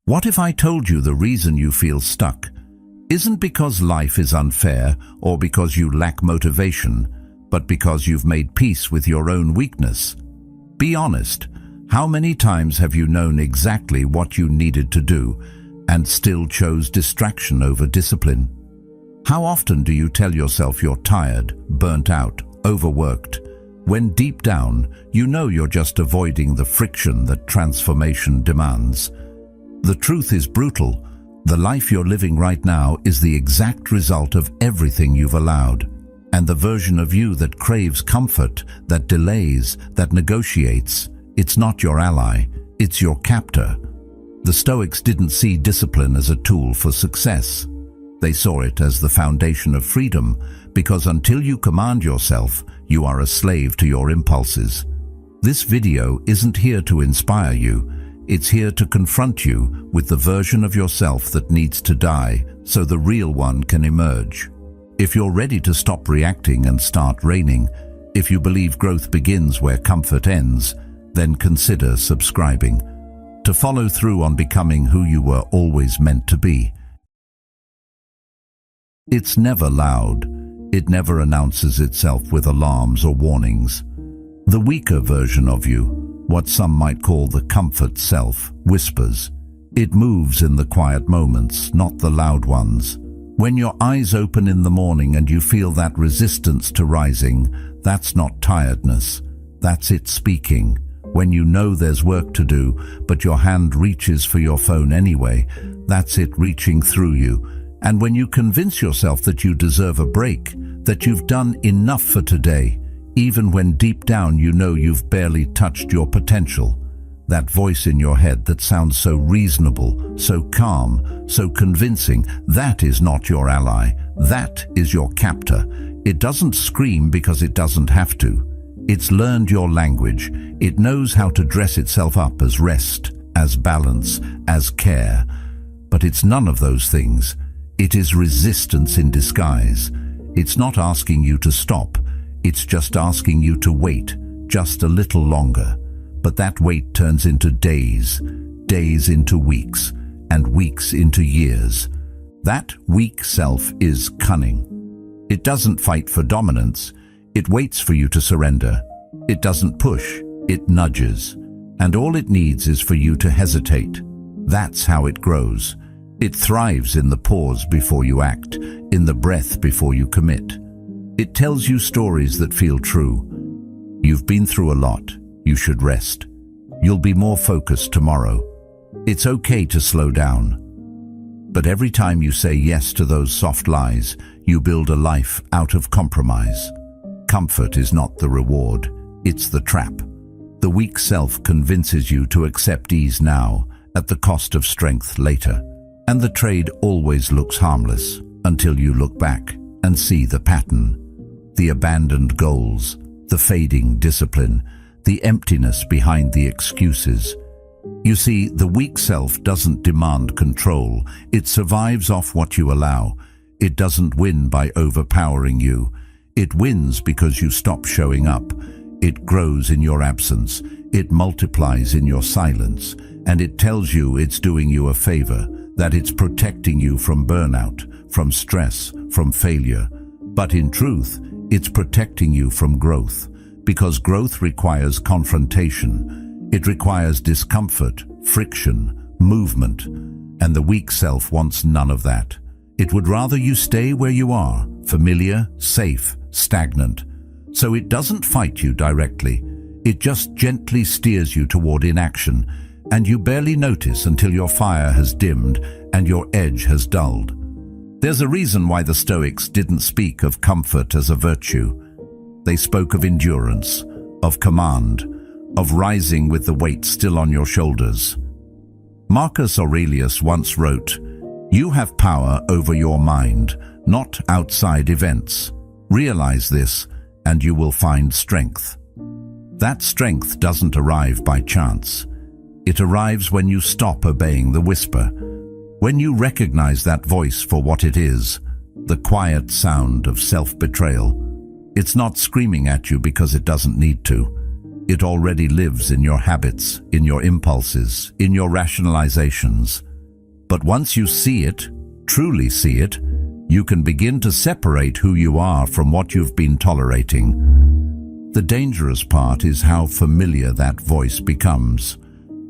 What if I told you the reason you feel stuck isn't because life is unfair or because you lack motivation, but because you've made peace with your own weakness? Be honest. How many times have you known exactly what you needed to do and still chose distraction over discipline? How often do you tell yourself you're tired, burnt out, overworked, when deep down you know you're just avoiding the friction that transformation demands? The truth is brutal. The life you're living right now is the exact result of everything you've allowed. And the version of you that craves comfort, that delays, that negotiates, it's not your ally, it's your captor. The Stoics didn't see discipline as a tool for success. They saw it as the foundation of freedom, because until you command yourself, you are a slave to your impulses. This video isn't here to inspire you. It's here to confront you with the version of yourself that needs to die so the real one can emerge. If you're ready to stop reacting and start reigning, if you believe growth begins where comfort ends, then consider subscribing to follow through on becoming who you were always meant to be. It's never loud. It never announces itself with alarms or warnings. The weaker version of you, what some might call the comfort self, whispers. It moves in the quiet moments, not the loud ones. When your eyes open in the morning and you feel that resistance to rising, that's not tiredness. That's it speaking. When you know there's work to do, but your hand reaches for your phone anyway, that's it reaching through you. And when you convince yourself that you deserve a break, that you've done enough for today, even when deep down you know you've barely touched your potential, that voice in your head that sounds so reasonable, so calm, so convincing, that is not your ally. That is your captor. It doesn't scream because it doesn't have to. It's learned your language. It knows how to dress itself up as rest, as balance, as care. But it's none of those things. It is resistance in disguise. It's not asking you to stop. It's just asking you to wait, just a little longer. But that wait turns into days, days into weeks, and weeks into years. That weak self is cunning. It doesn't fight for dominance. It waits for you to surrender. It doesn't push, it nudges. And all it needs is for you to hesitate. That's how it grows. It thrives in the pause before you act, in the breath before you commit. It tells you stories that feel true. You've been through a lot. You should rest. You'll be more focused tomorrow. It's okay to slow down. But every time you say yes to those soft lies, you build a life out of compromise. Comfort is not the reward, it's the trap. The weak self convinces you to accept ease now, at the cost of strength later. And the trade always looks harmless, until you look back and see the pattern. The abandoned goals, the fading discipline, the emptiness behind the excuses. You see, the weak self doesn't demand control. It survives off what you allow. It doesn't win by overpowering you. It wins because you stop showing up. It grows in your absence. It multiplies in your silence. And it tells you it's doing you a favor, that it's protecting you from burnout, from stress, from failure. But in truth, it's protecting you from growth, because growth requires confrontation. It requires discomfort, friction, movement, and the weak self wants none of that. It would rather you stay where you are, familiar, safe, stagnant. So it doesn't fight you directly. It just gently steers you toward inaction, and you barely notice until your fire has dimmed and your edge has dulled. There's a reason why the Stoics didn't speak of comfort as a virtue. They spoke of endurance, of command, of rising with the weight still on your shoulders. Marcus Aurelius once wrote, "You have power over your mind, not outside events. Realize this, and you will find strength." That strength doesn't arrive by chance. It arrives when you stop obeying the whisper, when you recognize that voice for what it is, the quiet sound of self-betrayal. It's not screaming at you because it doesn't need to. It already lives in your habits, in your impulses, in your rationalizations. But once you see it, truly see it, you can begin to separate who you are from what you've been tolerating. The dangerous part is how familiar that voice becomes.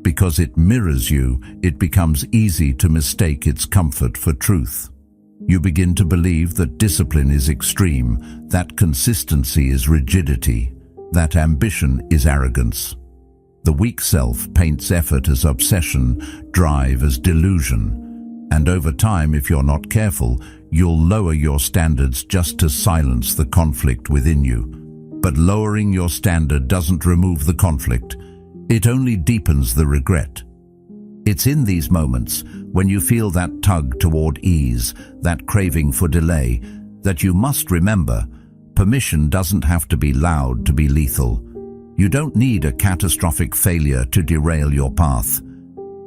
Because it mirrors you, it becomes easy to mistake its comfort for truth. You begin to believe that discipline is extreme, that consistency is rigidity, that ambition is arrogance. The weak self paints effort as obsession, drive as delusion. And over time, if you're not careful, you'll lower your standards just to silence the conflict within you. But lowering your standard doesn't remove the conflict. It only deepens the regret. It's in these moments, when you feel that tug toward ease, that craving for delay, that you must remember, permission doesn't have to be loud to be lethal. You don't need a catastrophic failure to derail your path.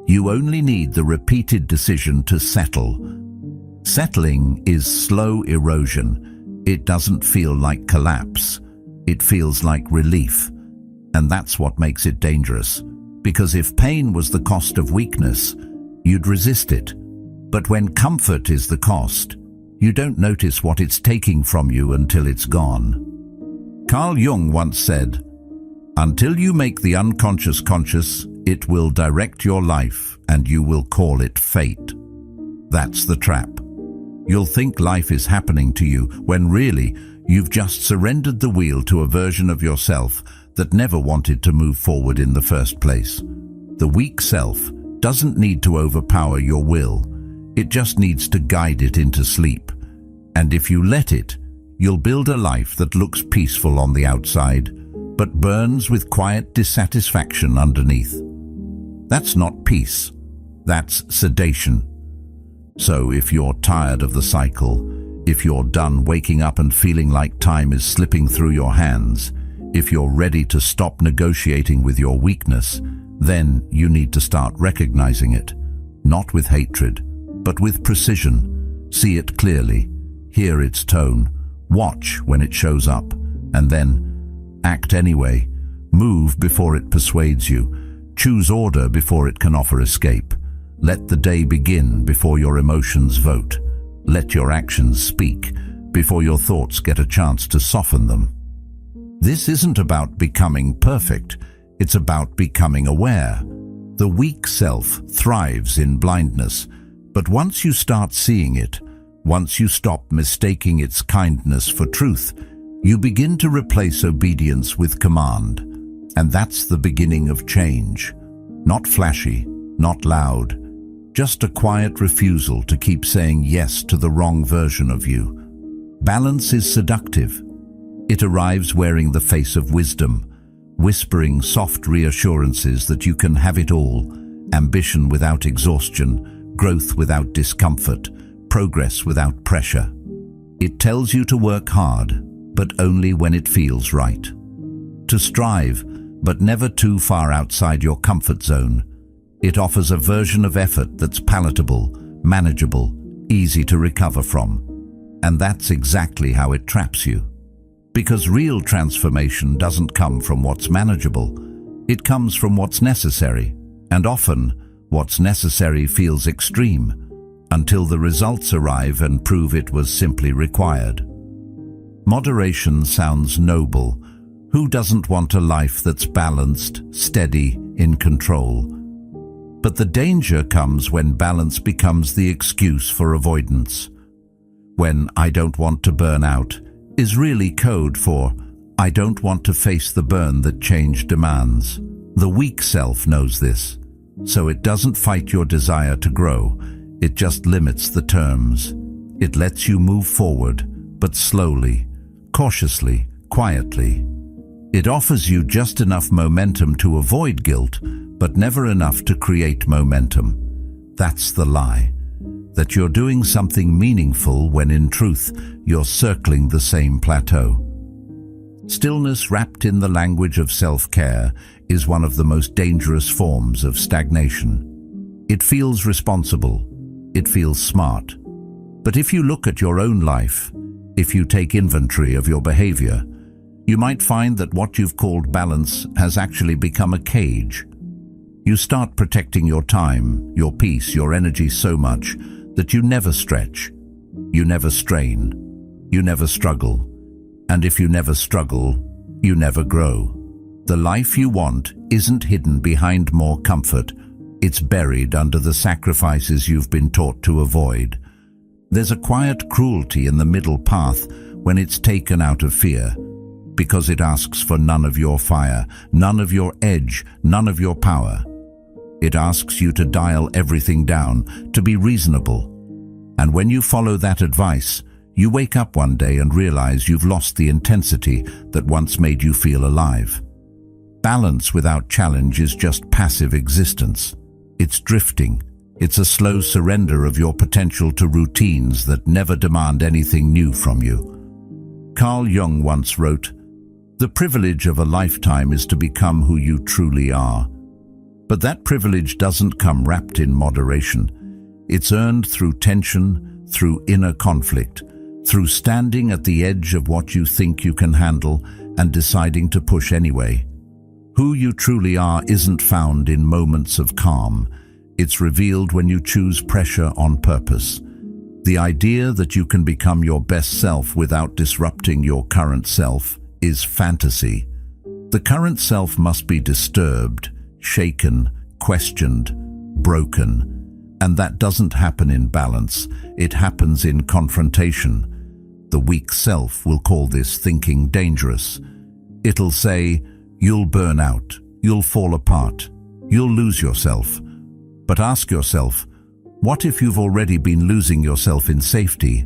You only need the repeated decision to settle. Settling is slow erosion. It doesn't feel like collapse. It feels like relief. And that's what makes it dangerous. Because if pain was the cost of weakness, you'd resist it. But when comfort is the cost, you don't notice what it's taking from you until it's gone. Carl Jung once said, "Until you make the unconscious conscious, it will direct your life and you will call it fate." That's the trap. You'll think life is happening to you when really you've just surrendered the wheel to a version of yourself that never wanted to move forward in the first place. The weak self doesn't need to overpower your will. It just needs to guide it into sleep. And if you let it, you'll build a life that looks peaceful on the outside, but burns with quiet dissatisfaction underneath. That's not peace. That's sedation. So if you're tired of the cycle, if you're done waking up and feeling like time is slipping through your hands, if you're ready to stop negotiating with your weakness, then you need to start recognizing it, not with hatred, but with precision. See it clearly, hear its tone, watch when it shows up, and then act anyway. Move before it persuades you. Choose order before it can offer escape. Let the day begin before your emotions vote. Let your actions speak before your thoughts get a chance to soften them. This isn't about becoming perfect, it's about becoming aware. The weak self thrives in blindness, but once you start seeing it, once you stop mistaking its kindness for truth, you begin to replace obedience with command. And that's the beginning of change. Not flashy, not loud, just a quiet refusal to keep saying yes to the wrong version of you. Balance is seductive. It arrives wearing the face of wisdom, whispering soft reassurances that you can have it all, ambition without exhaustion, growth without discomfort, progress without pressure. It tells you to work hard, but only when it feels right. To strive, but never too far outside your comfort zone. It offers a version of effort that's palatable, manageable, easy to recover from. And that's exactly how it traps you. Because real transformation doesn't come from what's manageable. It comes from what's necessary. And often, what's necessary feels extreme, until the results arrive and prove it was simply required. Moderation sounds noble. Who doesn't want a life that's balanced, steady, in control? But the danger comes when balance becomes the excuse for avoidance. When "I don't want to burn out" is really code for "I don't want to face the burn that change demands." The weak self knows this, so it doesn't fight your desire to grow. It just limits the terms. It lets you move forward, but slowly, cautiously, quietly. It offers you just enough momentum to avoid guilt, but never enough to create momentum. That's the lie. That you're doing something meaningful when in truth you're circling the same plateau. Stillness wrapped in the language of self-care is one of the most dangerous forms of stagnation. It feels responsible. It feels smart. But if you look at your own life, if you take inventory of your behavior, you might find that what you've called balance has actually become a cage. You start protecting your time, your peace, your energy so much that you never stretch, you never strain, you never struggle. And if you never struggle, you never grow. The life you want isn't hidden behind more comfort. It's buried under the sacrifices you've been taught to avoid. There's a quiet cruelty in the middle path when it's taken out of fear, because it asks for none of your fire, none of your edge, none of your power. It asks you to dial everything down, to be reasonable. And when you follow that advice, you wake up one day and realize you've lost the intensity that once made you feel alive. Balance without challenge is just passive existence. It's drifting. It's a slow surrender of your potential to routines that never demand anything new from you. Carl Jung once wrote, "The privilege of a lifetime is to become who you truly are." But that privilege doesn't come wrapped in moderation. It's earned through tension, through inner conflict, through standing at the edge of what you think you can handle and deciding to push anyway. Who you truly are isn't found in moments of calm. It's revealed when you choose pressure on purpose. The idea that you can become your best self without disrupting your current self is fantasy. The current self must be disturbed, shaken, questioned, broken. And that doesn't happen in balance. It happens in confrontation. The weak self will call this thinking dangerous. It'll say, "You'll burn out, you'll fall apart, you'll lose yourself." But ask yourself, what if you've already been losing yourself in safety?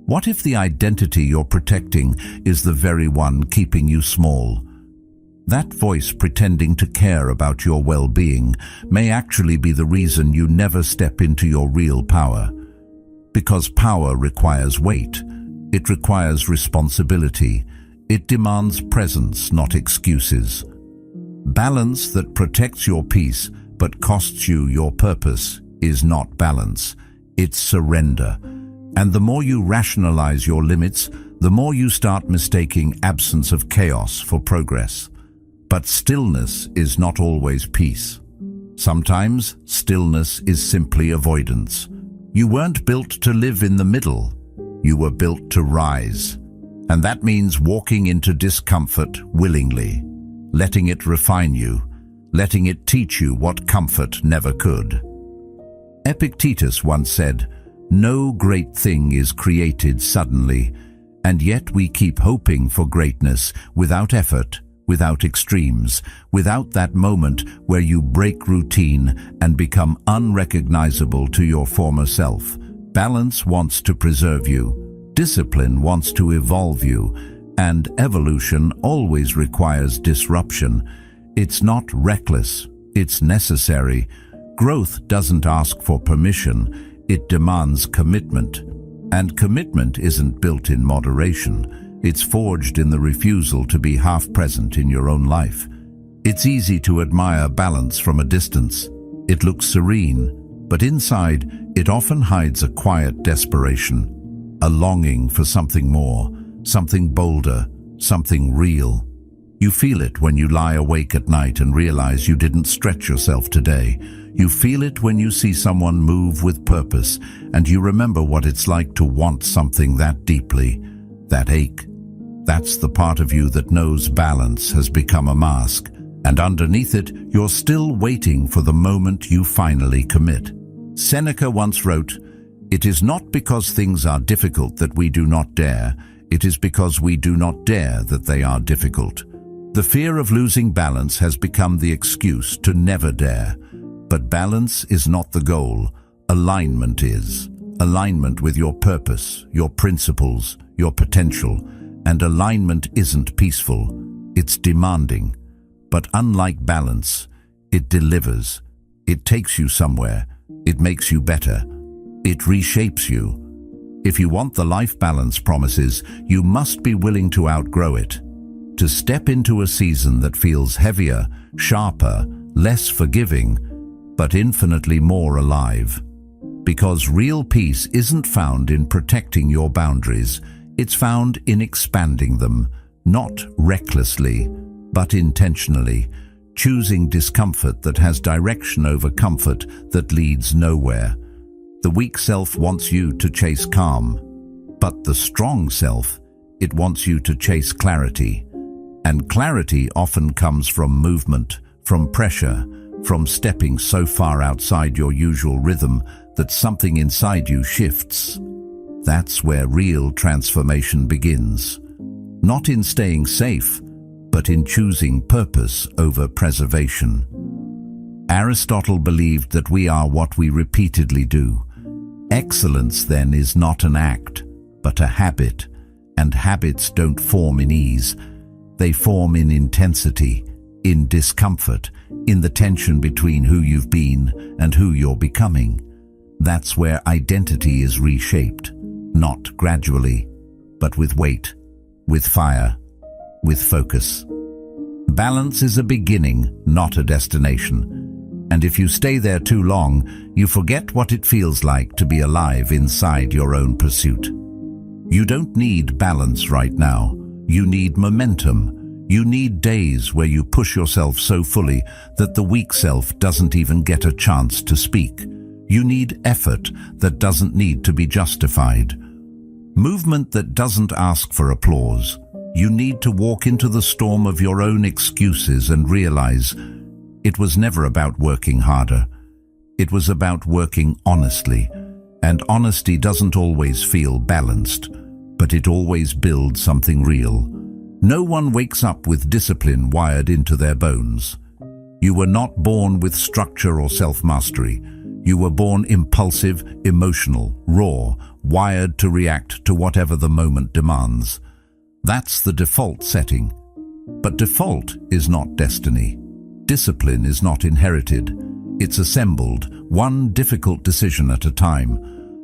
What if the identity you're protecting is the very one keeping you small? That voice pretending to care about your well-being may actually be the reason you never step into your real power. Because power requires weight. It requires responsibility. It demands presence, not excuses. Balance that protects your peace but costs you your purpose is not balance. It's surrender. And the more you rationalize your limits, the more you start mistaking absence of chaos for progress. But stillness is not always peace. Sometimes stillness is simply avoidance. You weren't built to live in the middle. You were built to rise. And that means walking into discomfort willingly, letting it refine you, letting it teach you what comfort never could. Epictetus once said, "No great thing is created suddenly, and yet we keep hoping for greatness without effort, without extremes, without that moment where you break routine and become unrecognizable to your former self." Balance wants to preserve you. Discipline wants to evolve you. And evolution always requires disruption. It's not reckless. It's necessary. Growth doesn't ask for permission. It demands commitment. And commitment isn't built in moderation. It's forged in the refusal to be half present in your own life. It's easy to admire balance from a distance. It looks serene, but inside it often hides a quiet desperation, a longing for something more, something bolder, something real. You feel it when you lie awake at night and realize you didn't stretch yourself today. You feel it when you see someone move with purpose and you remember what it's like to want something that deeply, that ache. That's the part of you that knows balance has become a mask, and underneath it, you're still waiting for the moment you finally commit. Seneca once wrote, "It is not because things are difficult that we do not dare. It is because we do not dare that they are difficult." The fear of losing balance has become the excuse to never dare. But balance is not the goal. Alignment is. Alignment with your purpose, your principles, your potential. And alignment isn't peaceful. It's demanding. But unlike balance, it delivers. It takes you somewhere. It makes you better. It reshapes you. If you want the life balance promises, you must be willing to outgrow it. To step into a season that feels heavier, sharper, less forgiving, but infinitely more alive. Because real peace isn't found in protecting your boundaries, it's found in expanding them, not recklessly, but intentionally, choosing discomfort that has direction over comfort that leads nowhere. The weak self wants you to chase calm, but the strong self, it wants you to chase clarity. And clarity often comes from movement, from pressure, from stepping so far outside your usual rhythm that something inside you shifts. That's where real transformation begins. Not in staying safe, but in choosing purpose over preservation. Aristotle believed that we are what we repeatedly do. Excellence, then, is not an act, but a habit, and habits don't form in ease. They form in intensity, in discomfort, in the tension between who you've been and who you're becoming. That's where identity is reshaped, not gradually, but with weight, with fire, with focus. Balance is a beginning, not a destination. And if you stay there too long, you forget what it feels like to be alive inside your own pursuit. You don't need balance right now. You need momentum. You need days where you push yourself so fully that the weak self doesn't even get a chance to speak. You need effort that doesn't need to be justified. Movement that doesn't ask for applause. You need to walk into the storm of your own excuses and realize it was never about working harder. It was about working honestly. And honesty doesn't always feel balanced, but it always builds something real. No one wakes up with discipline wired into their bones. You were not born with structure or self-mastery. You were born impulsive, emotional, raw, wired to react to whatever the moment demands. That's the default setting. But default is not destiny. Discipline is not inherited. It's assembled, one difficult decision at a time,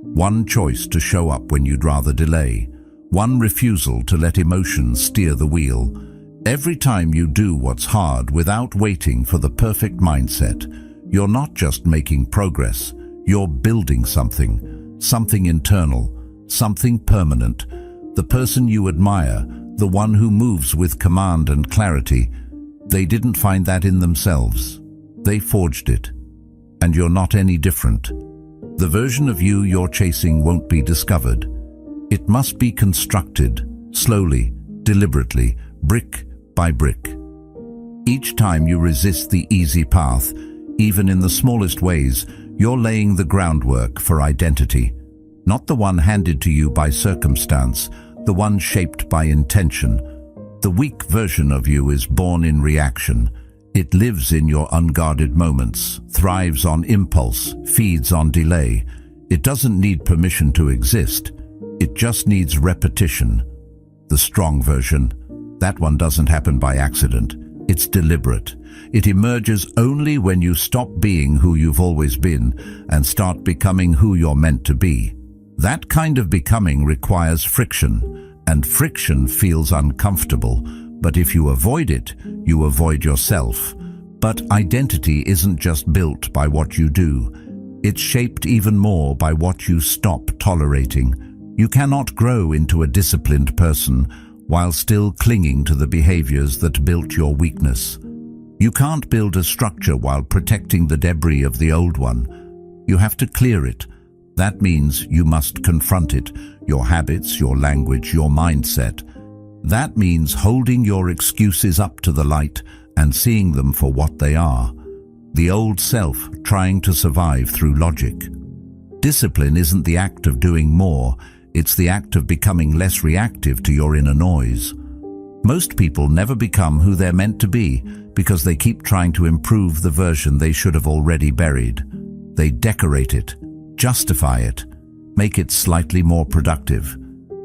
one choice to show up when you'd rather delay, one refusal to let emotions steer the wheel. Every time you do what's hard without waiting for the perfect mindset, you're not just making progress, you're building something, something internal, something permanent. The person you admire, the one who moves with command and clarity, they didn't find that in themselves. They forged it. And you're not any different. The version of you you're chasing won't be discovered. It must be constructed, slowly, deliberately, brick by brick. Each time you resist the easy path, even in the smallest ways, you're laying the groundwork for identity. Not the one handed to you by circumstance, the one shaped by intention. The weak version of you is born in reaction. It lives in your unguarded moments, thrives on impulse, feeds on delay. It doesn't need permission to exist. It just needs repetition. The strong version, that one doesn't happen by accident. It's deliberate. It emerges only when you stop being who you've always been and start becoming who you're meant to be. That kind of becoming requires friction, and friction feels uncomfortable. But if you avoid it, you avoid yourself. But identity isn't just built by what you do. It's shaped even more by what you stop tolerating. You cannot grow into a disciplined person while still clinging to the behaviors that built your weakness. You can't build a structure while protecting the debris of the old one. You have to clear it. That means you must confront it, your habits, your language, your mindset. That means holding your excuses up to the light and seeing them for what they are. The old self trying to survive through logic. Discipline isn't the act of doing more, it's the act of becoming less reactive to your inner noise. Most people never become who they're meant to be because they keep trying to improve the version they should have already buried. They decorate it, justify it, make it slightly more productive,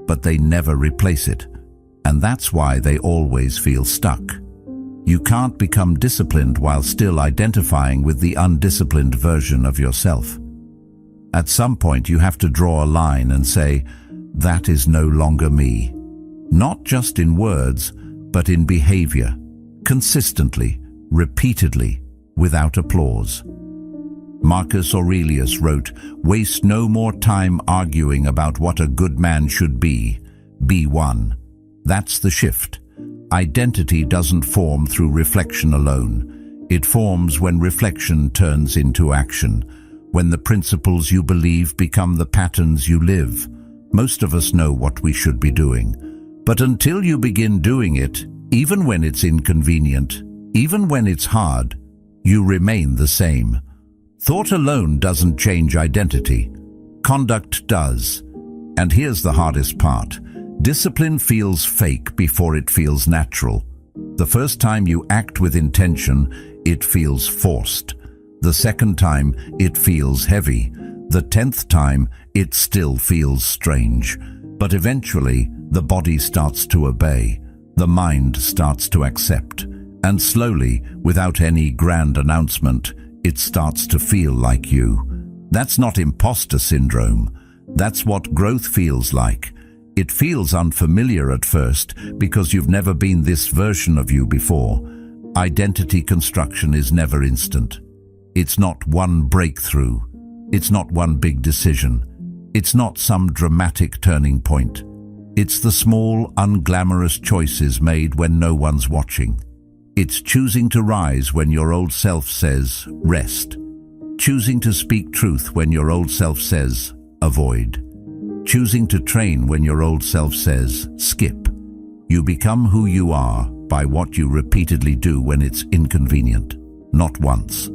but they never replace it. And that's why they always feel stuck. You can't become disciplined while still identifying with the undisciplined version of yourself. At some point you have to draw a line and say, that is no longer me. Not just in words, but in behavior, consistently, repeatedly, without applause. Marcus Aurelius wrote, "Waste no more time arguing about what a good man should be. Be one." That's the shift. Identity doesn't form through reflection alone. It forms when reflection turns into action, when the principles you believe become the patterns you live. Most of us know what we should be doing, but until you begin doing it, even when it's inconvenient, even when it's hard, you remain the same. Thought alone doesn't change identity. Conduct does. And here's the hardest part. Discipline feels fake before it feels natural. The first time you act with intention, it feels forced. The second time, it feels heavy. The 10th time, it still feels strange. But eventually, the body starts to obey. The mind starts to accept. And slowly, without any grand announcement, it starts to feel like you. That's not imposter syndrome. That's what growth feels like. It feels unfamiliar at first because you've never been this version of you before. Identity construction is never instant. It's not one breakthrough. It's not one big decision. It's not some dramatic turning point. It's the small, unglamorous choices made when no one's watching. It's choosing to rise when your old self says, rest. Choosing to speak truth when your old self says, avoid. Choosing to train when your old self says, skip. You become who you are by what you repeatedly do when it's inconvenient. Not once,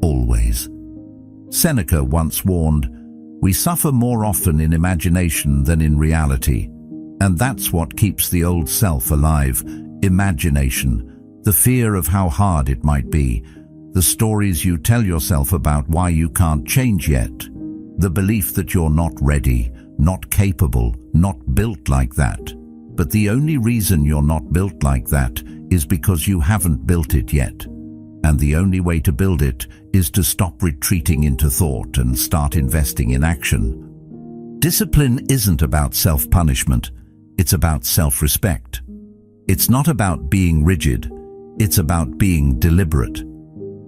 always. Seneca once warned, "We suffer more often in imagination than in reality." And that's what keeps the old self alive. Imagination. The fear of how hard it might be. The stories you tell yourself about why you can't change yet. The belief that you're not ready, not capable, not built like that. But the only reason you're not built like that is because you haven't built it yet. And the only way to build it is to stop retreating into thought and start investing in action. Discipline isn't about self-punishment. It's about self-respect. It's not about being rigid. It's about being deliberate.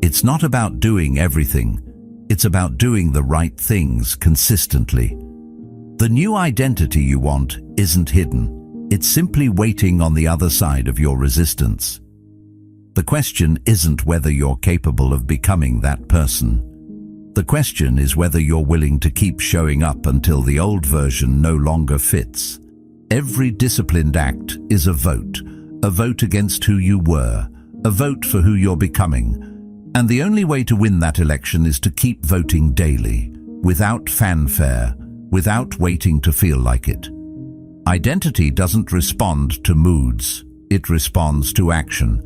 It's not about doing everything. It's about doing the right things consistently. The new identity you want isn't hidden. It's simply waiting on the other side of your resistance. The question isn't whether you're capable of becoming that person. The question is whether you're willing to keep showing up until the old version no longer fits. Every disciplined act is a vote against who you were, a vote for who you're becoming. And the only way to win that election is to keep voting daily, without fanfare, without waiting to feel like it. Identity doesn't respond to moods, it responds to action.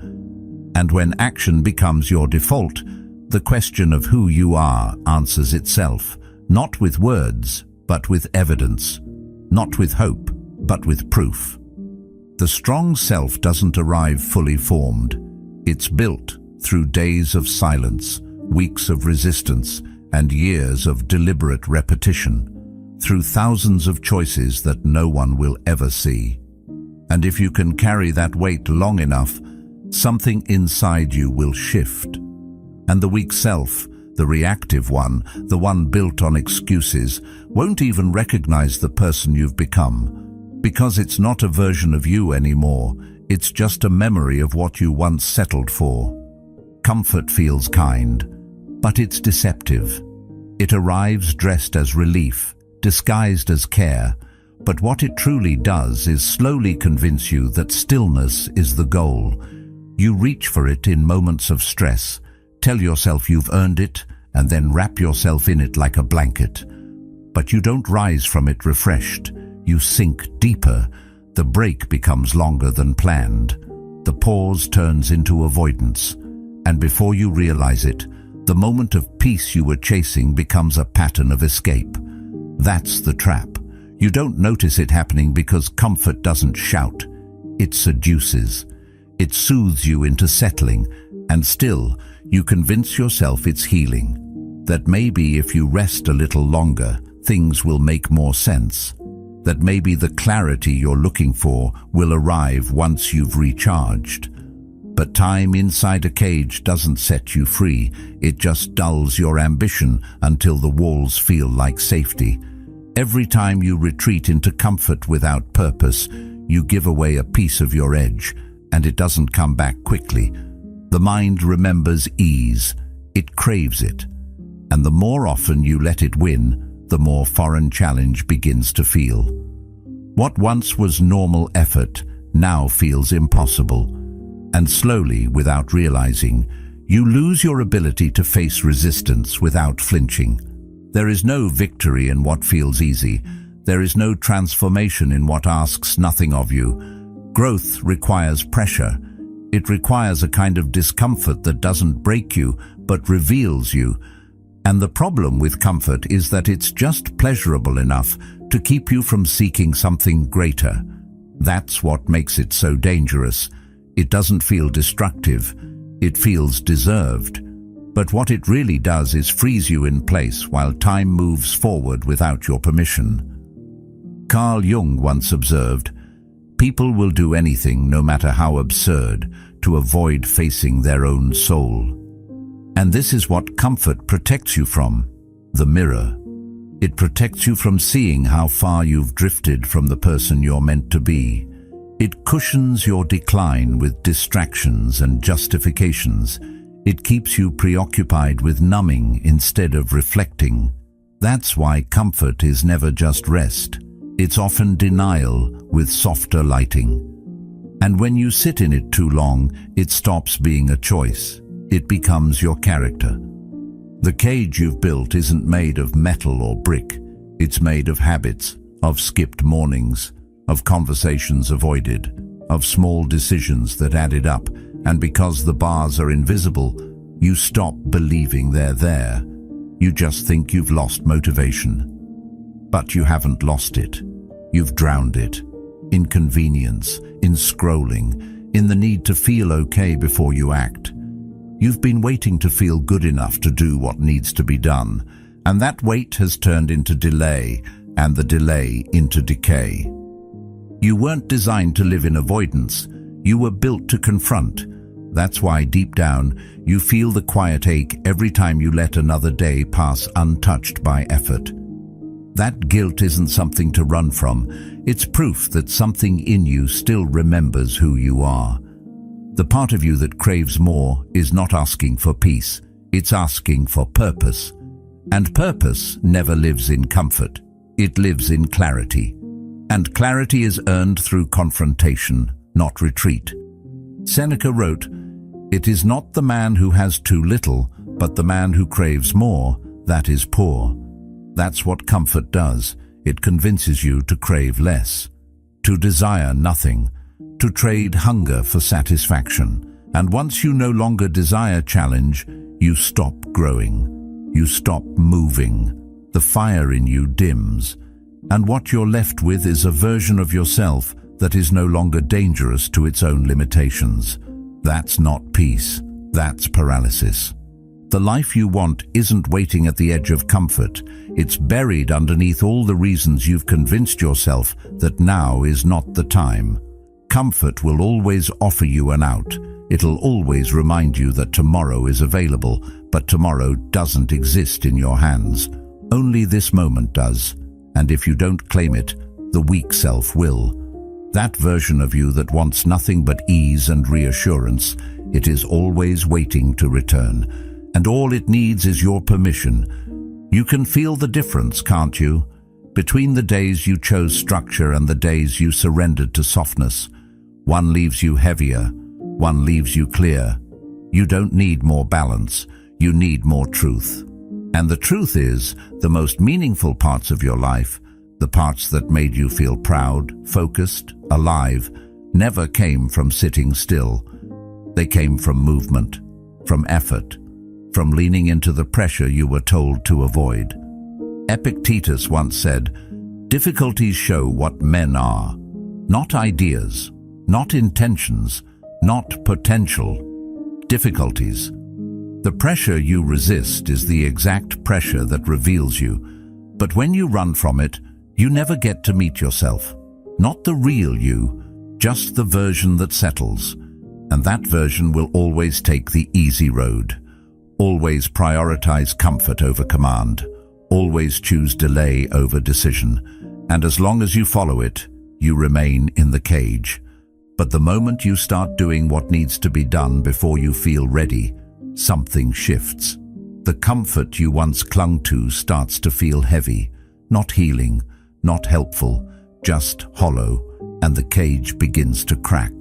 And when action becomes your default, the question of who you are answers itself, not with words, but with evidence, not with hope, but with proof. The strong self doesn't arrive fully formed. It's built through days of silence, weeks of resistance, and years of deliberate repetition, through thousands of choices that no one will ever see. And if you can carry that weight long enough, something inside you will shift. And the weak self, the reactive one, the one built on excuses, won't even recognize the person you've become. Because it's not a version of you anymore, it's just a memory of what you once settled for. Comfort feels kind, but it's deceptive. It arrives dressed as relief, disguised as care, but what it truly does is slowly convince you that stillness is the goal. You reach for it in moments of stress, tell yourself you've earned it, and then wrap yourself in it like a blanket. But you don't rise from it refreshed. You sink deeper. The break becomes longer than planned. The pause turns into avoidance. And before you realize it, the moment of peace you were chasing becomes a pattern of escape. That's the trap. You don't notice it happening because comfort doesn't shout. It seduces. It soothes you into settling, and still, you convince yourself it's healing. That maybe if you rest a little longer, things will make more sense. That maybe the clarity you're looking for will arrive once you've recharged. But time inside a cage doesn't set you free. It just dulls your ambition until the walls feel like safety. Every time you retreat into comfort without purpose, you give away a piece of your edge, and it doesn't come back quickly. The mind remembers ease. It craves it. And the more often you let it win, the more foreign challenge begins to feel. What once was normal effort now feels impossible. And slowly, without realizing, you lose your ability to face resistance without flinching. There is no victory in what feels easy. There is no transformation in what asks nothing of you. Growth requires pressure. It requires a kind of discomfort that doesn't break you, but reveals you. And the problem with comfort is that it's just pleasurable enough to keep you from seeking something greater. That's what makes it so dangerous. It doesn't feel destructive. It feels deserved. But what it really does is freeze you in place while time moves forward without your permission. Carl Jung once observed, "People will do anything, no matter how absurd, to avoid facing their own soul." And this is what comfort protects you from: the mirror. It protects you from seeing how far you've drifted from the person you're meant to be. It cushions your decline with distractions and justifications. It keeps you preoccupied with numbing instead of reflecting. That's why comfort is never just rest. It's often denial with softer lighting. And when you sit in it too long, it stops being a choice. It becomes your character. The cage you've built isn't made of metal or brick. It's made of habits, of skipped mornings, of conversations avoided, of small decisions that added up. And because the bars are invisible, you stop believing they're there. You just think you've lost motivation. But you haven't lost it. You've drowned it. In convenience, in scrolling, in the need to feel okay before you act. You've been waiting to feel good enough to do what needs to be done, and that wait has turned into delay, and the delay into decay. You weren't designed to live in avoidance. You were built to confront. That's why deep down, you feel the quiet ache every time you let another day pass untouched by effort. That guilt isn't something to run from. It's proof that something in you still remembers who you are. The part of you that craves more is not asking for peace. It's asking for purpose. And purpose never lives in comfort. It lives in clarity. And clarity is earned through confrontation, not retreat. Seneca wrote, "It is not the man who has too little, but the man who craves more, that is poor." That's what comfort does. It convinces you to crave less, to desire nothing, to trade hunger for satisfaction. And once you no longer desire challenge, you stop growing. You stop moving. The fire in you dims. And what you're left with is a version of yourself that is no longer dangerous to its own limitations. That's not peace. That's paralysis. The life you want isn't waiting at the edge of comfort. It's buried underneath all the reasons you've convinced yourself that now is not the time. Comfort will always offer you an out. It'll always remind you that tomorrow is available, but tomorrow doesn't exist in your hands. Only this moment does. And if you don't claim it, the weak self will. That version of you that wants nothing but ease and reassurance, it is always waiting to return. And all it needs is your permission. You can feel the difference, can't you? Between the days you chose structure and the days you surrendered to softness. One leaves you heavier, one leaves you clear. You don't need more balance, you need more truth. And the truth is, the most meaningful parts of your life, the parts that made you feel proud, focused, alive, never came from sitting still. They came from movement, from effort, from leaning into the pressure you were told to avoid. Epictetus once said, "Difficulties show what men are, not ideas, not intentions, not potential. Difficulties. The pressure you resist is the exact pressure that reveals you. But when you run from it, you never get to meet yourself. Not the real you, just the version that settles. And that version will always take the easy road. Always prioritize comfort over command. Always choose delay over decision. And as long as you follow it, you remain in the cage. But the moment you start doing what needs to be done before you feel ready, something shifts. The comfort you once clung to starts to feel heavy, not healing, not helpful, just hollow, and the cage begins to crack.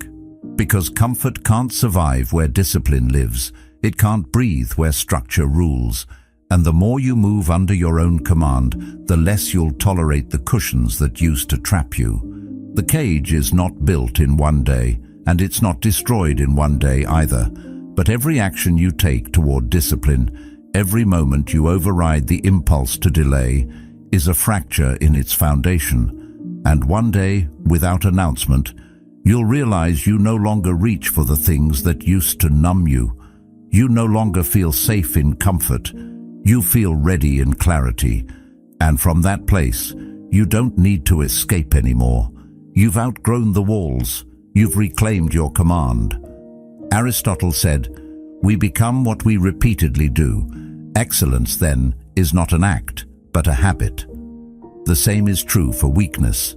Because comfort can't survive where discipline lives, it can't breathe where structure rules, and the more you move under your own command, the less you'll tolerate the cushions that used to trap you. The cage is not built in one day, and it's not destroyed in one day either. But every action you take toward discipline, every moment you override the impulse to delay, is a fracture in its foundation. And one day, without announcement, you'll realize you no longer reach for the things that used to numb you. You no longer feel safe in comfort. You feel ready in clarity. And from that place, you don't need to escape anymore. You've outgrown the walls. You've reclaimed your command. Aristotle said, "We become what we repeatedly do." Excellence, then, is not an act, but a habit. The same is true for weakness.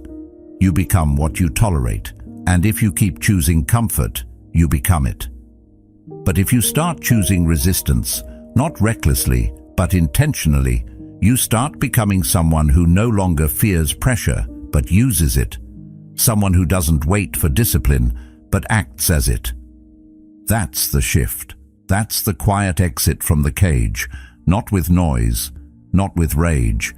You become what you tolerate, and if you keep choosing comfort, you become it. But if you start choosing resistance, not recklessly, but intentionally, you start becoming someone who no longer fears pressure, but uses it. Someone who doesn't wait for discipline, but acts as it. That's the shift. That's the quiet exit from the cage, not with noise, not with rage,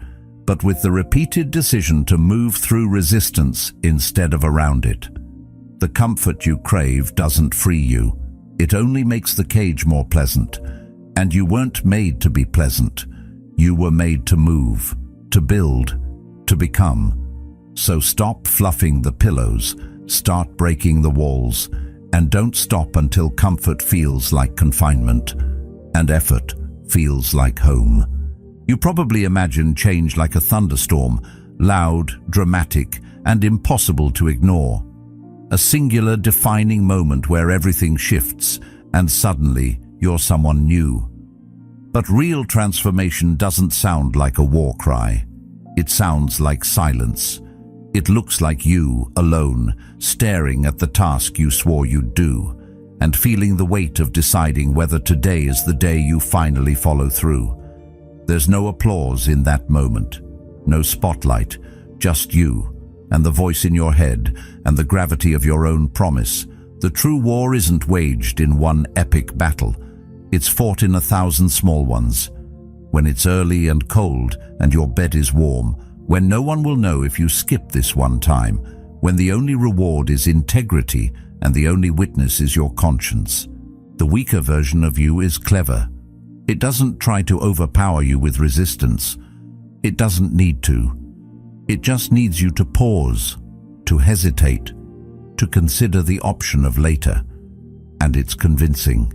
but with the repeated decision to move through resistance instead of around it. The comfort you crave doesn't free you. It only makes the cage more pleasant. And you weren't made to be pleasant. You were made to move, to build, to become. So stop fluffing the pillows, start breaking the walls, and don't stop until comfort feels like confinement, and effort feels like home. You probably imagine change like a thunderstorm, loud, dramatic, and impossible to ignore. A singular defining moment where everything shifts, and suddenly you're someone new. But real transformation doesn't sound like a war cry. It sounds like silence. It looks like you, alone, staring at the task you swore you'd do, and feeling the weight of deciding whether today is the day you finally follow through. There's no applause in that moment, no spotlight, just you, and the voice in your head, and the gravity of your own promise. The true war isn't waged in one epic battle. It's fought in 1,000 small ones. When it's early and cold, and your bed is warm, when no one will know if you skip this one time, when the only reward is integrity and the only witness is your conscience. The weaker version of you is clever. It doesn't try to overpower you with resistance. It doesn't need to. It just needs you to pause, to hesitate, to consider the option of later. And it's convincing.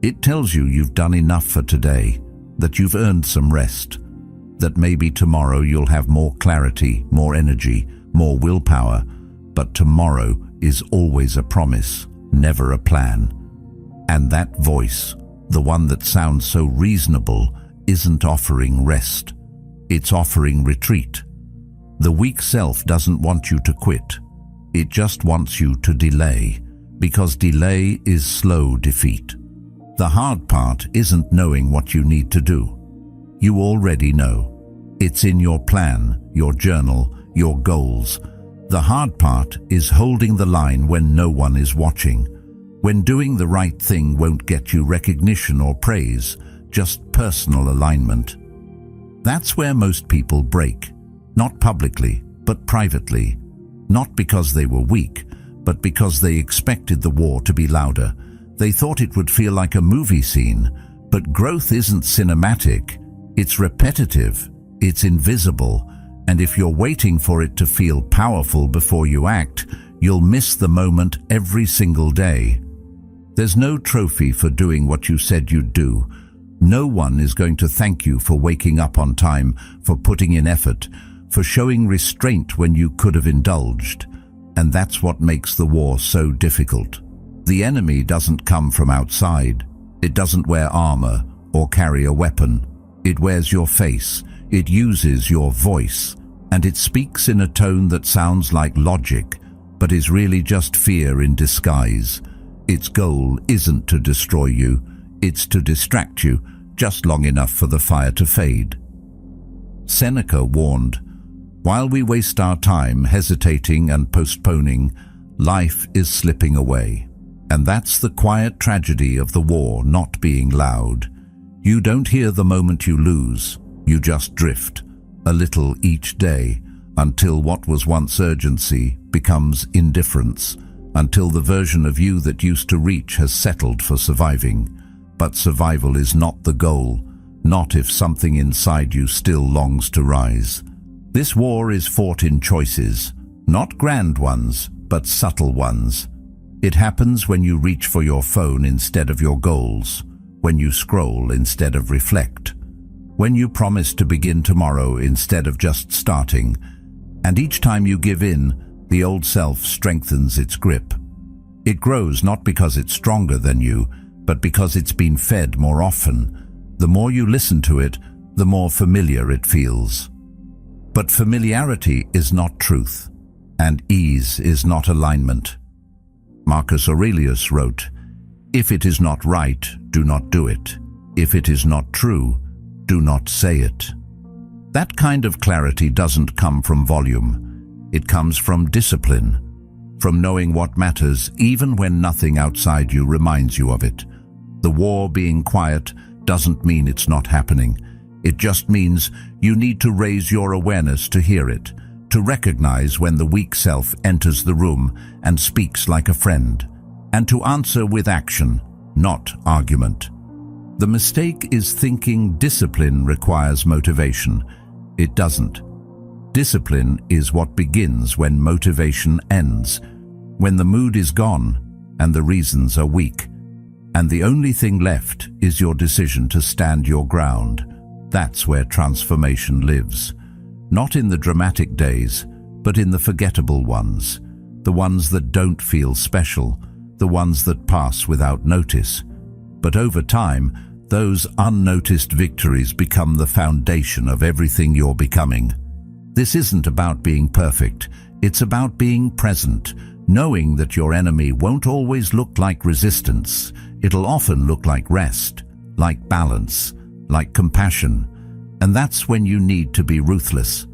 It tells you you've done enough for today, that you've earned some rest, that maybe tomorrow you'll have more clarity, more energy, more willpower, but tomorrow is always a promise, never a plan. And that voice, the one that sounds so reasonable, isn't offering rest. It's offering retreat. The weak self doesn't want you to quit. It just wants you to delay, because delay is slow defeat. The hard part isn't knowing what you need to do. You already know. It's in your plan, your journal, your goals. The hard part is holding the line when no one is watching, when doing the right thing won't get you recognition or praise, just personal alignment. That's where most people break, not publicly, but privately. Not because they were weak, but because they expected the war to be louder. They thought it would feel like a movie scene, but growth isn't cinematic. It's repetitive, it's invisible, and if you're waiting for it to feel powerful before you act, you'll miss the moment every single day. There's no trophy for doing what you said you'd do. No one is going to thank you for waking up on time, for putting in effort, for showing restraint when you could have indulged. And that's what makes the war so difficult. The enemy doesn't come from outside. It doesn't wear armor or carry a weapon. It wears your face, it uses your voice, and it speaks in a tone that sounds like logic, but is really just fear in disguise. Its goal isn't to destroy you, it's to distract you just long enough for the fire to fade. Seneca warned, "While we waste our time hesitating and postponing, life is slipping away." And that's the quiet tragedy of the war not being loud. You don't hear the moment you lose, you just drift, a little each day, until what was once urgency becomes indifference, until the version of you that used to reach has settled for surviving. But survival is not the goal, not if something inside you still longs to rise. This war is fought in choices, not grand ones, but subtle ones. It happens when you reach for your phone instead of your goals, when you scroll instead of reflect, when you promise to begin tomorrow instead of just starting. And each time you give in, the old self strengthens its grip. It grows not because it's stronger than you, but because it's been fed more often. The more you listen to it, the more familiar it feels. But familiarity is not truth, and ease is not alignment. Marcus Aurelius wrote, "If it is not right, do not do it. If it is not true, do not say it." That kind of clarity doesn't come from volume. It comes from discipline, from knowing what matters even when nothing outside you reminds you of it. The war being quiet doesn't mean it's not happening. It just means you need to raise your awareness to hear it, to recognize when the weak self enters the room and speaks like a friend, and to answer with action, not argument. The mistake is thinking discipline requires motivation. It doesn't. Discipline is what begins when motivation ends, when the mood is gone and the reasons are weak, and the only thing left is your decision to stand your ground. That's where transformation lives. Not in the dramatic days, but in the forgettable ones, the ones that don't feel special, the ones that pass without notice. But over time, those unnoticed victories become the foundation of everything you're becoming. This isn't about being perfect, it's about being present, knowing that your enemy won't always look like resistance. It'll often look like rest, like balance, like compassion. And that's when you need to be ruthless.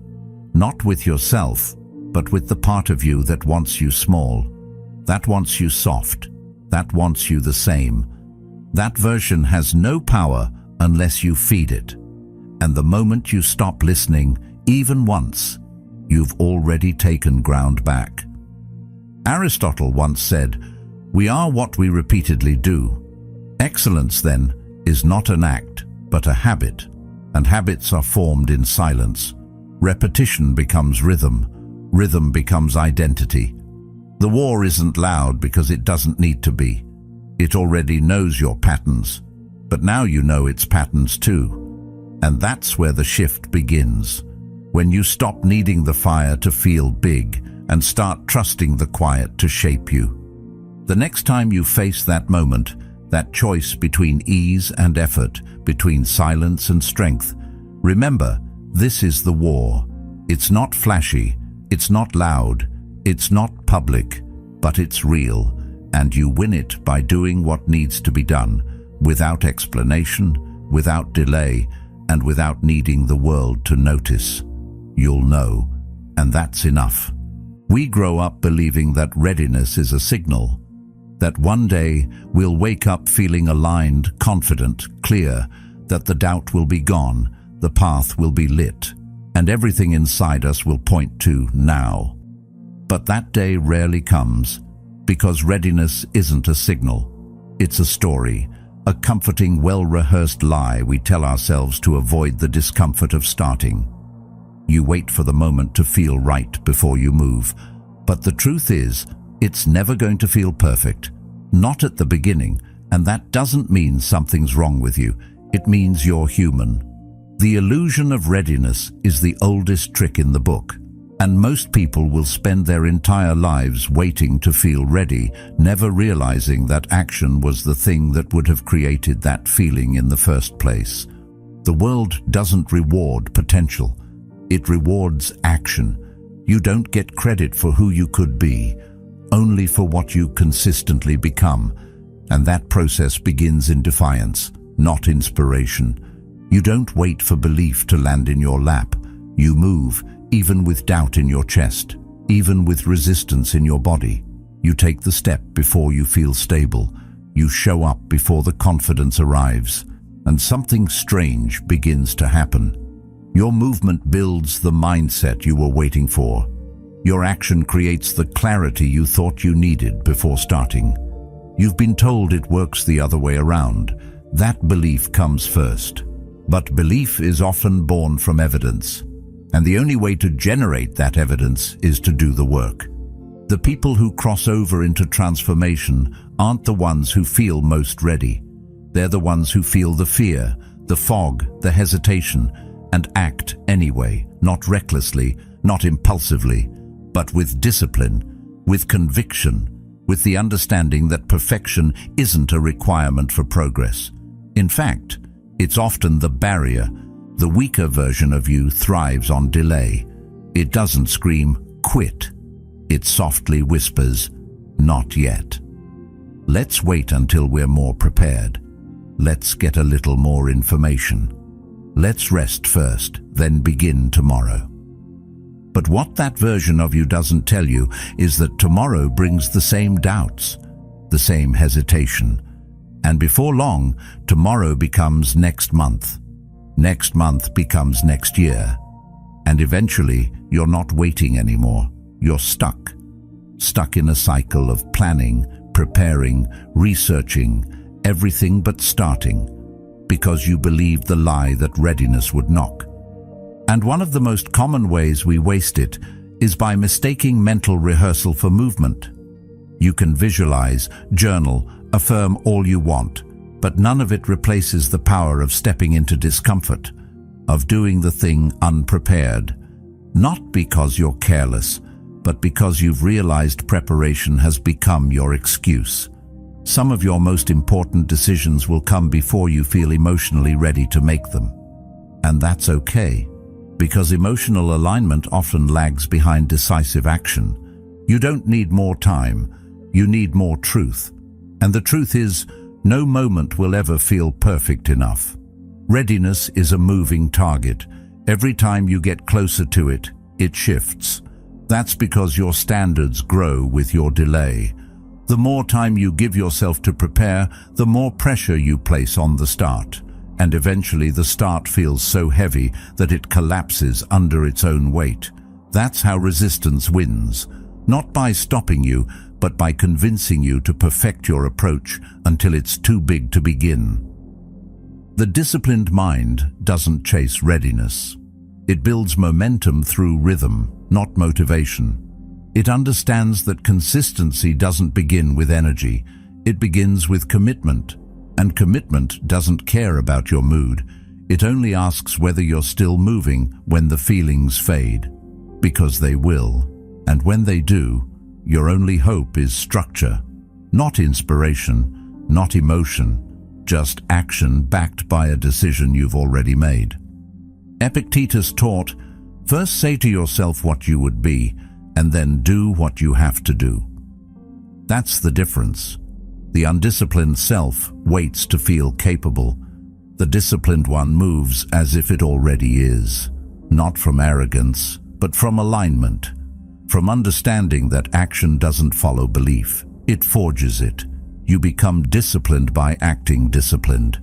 Not with yourself, but with the part of you that wants you small, that wants you soft, that wants you the same. That version has no power unless you feed it. And the moment you stop listening, even once, you've already taken ground back. Aristotle once said, "We are what we repeatedly do." Excellence, then, is not an act, but a habit. And habits are formed in silence. Repetition becomes rhythm. Rhythm becomes identity. The war isn't loud because it doesn't need to be. It already knows your patterns, but now you know its patterns too. And that's where the shift begins. When you stop needing the fire to feel big and start trusting the quiet to shape you. The next time you face that moment, that choice between ease and effort, between silence and strength, remember, this is the war. It's not flashy, it's not loud, it's not public, but it's real, and you win it by doing what needs to be done, without explanation, without delay, and without needing the world to notice. You'll know, and that's enough. We grow up believing that readiness is a signal, that one day we'll wake up feeling aligned, confident, clear, that the doubt will be gone, the path will be lit, and everything inside us will point to now. But that day rarely comes, because readiness isn't a signal. It's a story, a comforting, well-rehearsed lie we tell ourselves to avoid the discomfort of starting. You wait for the moment to feel right before you move, but the truth is, it's never going to feel perfect. Not at the beginning, and that doesn't mean something's wrong with you. It means you're human. The illusion of readiness is the oldest trick in the book, and most people will spend their entire lives waiting to feel ready, never realizing that action was the thing that would have created that feeling in the first place. The world doesn't reward potential. It rewards action. You don't get credit for who you could be. only for what you consistently become. And that process begins in defiance, not inspiration. You don't wait for belief to land in your lap. You move, even with doubt in your chest, even with resistance in your body. You take the step before you feel stable. You show up before the confidence arrives, and something strange begins to happen. Your movement builds the mindset you were waiting for. Your action creates the clarity you thought you needed before starting. You've been told it works the other way around. That belief comes first. But belief is often born from evidence, and the only way to generate that evidence is to do the work. The people who cross over into transformation aren't the ones who feel most ready. They're the ones who feel the fear, the fog, the hesitation, and act anyway, not recklessly, not impulsively, but with discipline, with conviction, with the understanding that perfection isn't a requirement for progress. In fact, it's often the barrier. The weaker version of you thrives on delay. It doesn't scream, "Quit." It softly whispers, "Not yet." Let's wait until we're more prepared. Let's get a little more information. Let's rest first, then begin tomorrow. But what that version of you doesn't tell you is that tomorrow brings the same doubts, the same hesitation. And before long, tomorrow becomes next month. Next month becomes next year. And eventually, you're not waiting anymore. You're stuck. Stuck in a cycle of planning, preparing, researching, everything but starting, because you believed the lie that readiness would knock. And one of the most common ways we waste it is by mistaking mental rehearsal for movement. You can visualize, journal, affirm all you want, but none of it replaces the power of stepping into discomfort, of doing the thing unprepared. Not because you're careless, but because you've realized preparation has become your excuse. Some of your most important decisions will come before you feel emotionally ready to make them. And that's okay, because emotional alignment often lags behind decisive action. You don't need more time, you need more truth. And the truth is, no moment will ever feel perfect enough. Readiness is a moving target. Every time you get closer to it, it shifts. That's because your standards grow with your delay. The more time you give yourself to prepare, the more pressure you place on the start. And eventually the start feels so heavy that it collapses under its own weight. That's how resistance wins. Not by stopping you, but by convincing you to perfect your approach until it's too big to begin. The disciplined mind doesn't chase readiness. It builds momentum through rhythm, not motivation. It understands that consistency doesn't begin with energy. It begins with commitment. And commitment doesn't care about your mood. It only asks whether you're still moving when the feelings fade. Because they will. And when they do, your only hope is structure. Not inspiration, not emotion, just action backed by a decision you've already made. Epictetus taught, first say to yourself what you would be, and then do what you have to do. That's the difference. The undisciplined self waits to feel capable. The disciplined one moves as if it already is, not from arrogance, but from alignment, from understanding that action doesn't follow belief. It forges it. You become disciplined by acting disciplined.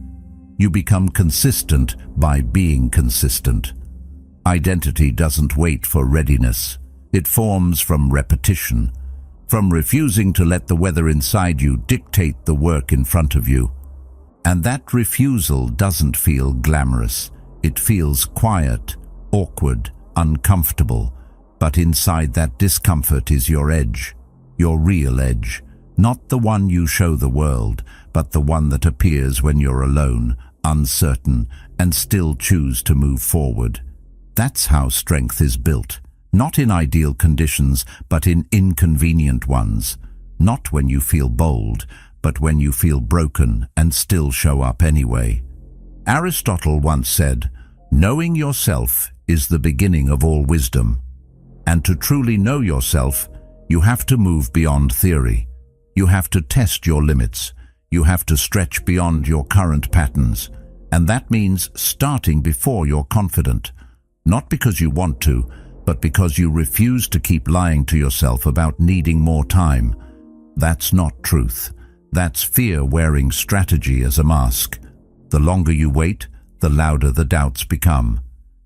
You become consistent by being consistent. Identity doesn't wait for readiness. It forms from repetition, from refusing to let the weather inside you dictate the work in front of you. And that refusal doesn't feel glamorous. It feels quiet, awkward, uncomfortable. But inside that discomfort is your edge, your real edge. Not the one you show the world, but the one that appears when you're alone, uncertain, and still choose to move forward. That's how strength is built. Not in ideal conditions, but in inconvenient ones. Not when you feel bold, but when you feel broken and still show up anyway. Aristotle once said, "Knowing yourself is the beginning of all wisdom." And to truly know yourself You have to move beyond theory. You have to test your limits. You have to stretch beyond your current patterns. And that means starting before you're confident. Not because you want to, but because you refuse to keep lying to yourself about needing more time. That's not truth. That's fear wearing strategy as a mask. The longer you wait, the louder the doubts become.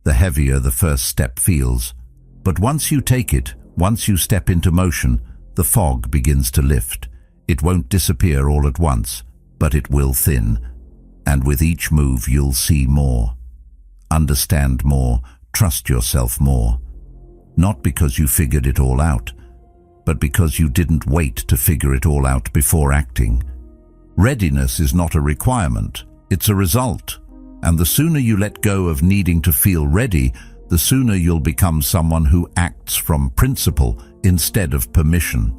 The heavier the first step feels. But once you take it, once you step into motion, the fog begins to lift. It won't disappear all at once, but it will thin. And with each move you'll see more. Understand more, trust yourself more. Not because you figured it all out, but because you didn't wait to figure it all out before acting. Readiness is not a requirement, it's a result. And the sooner you let go of needing to feel ready, the sooner you'll become someone who acts from principle instead of permission.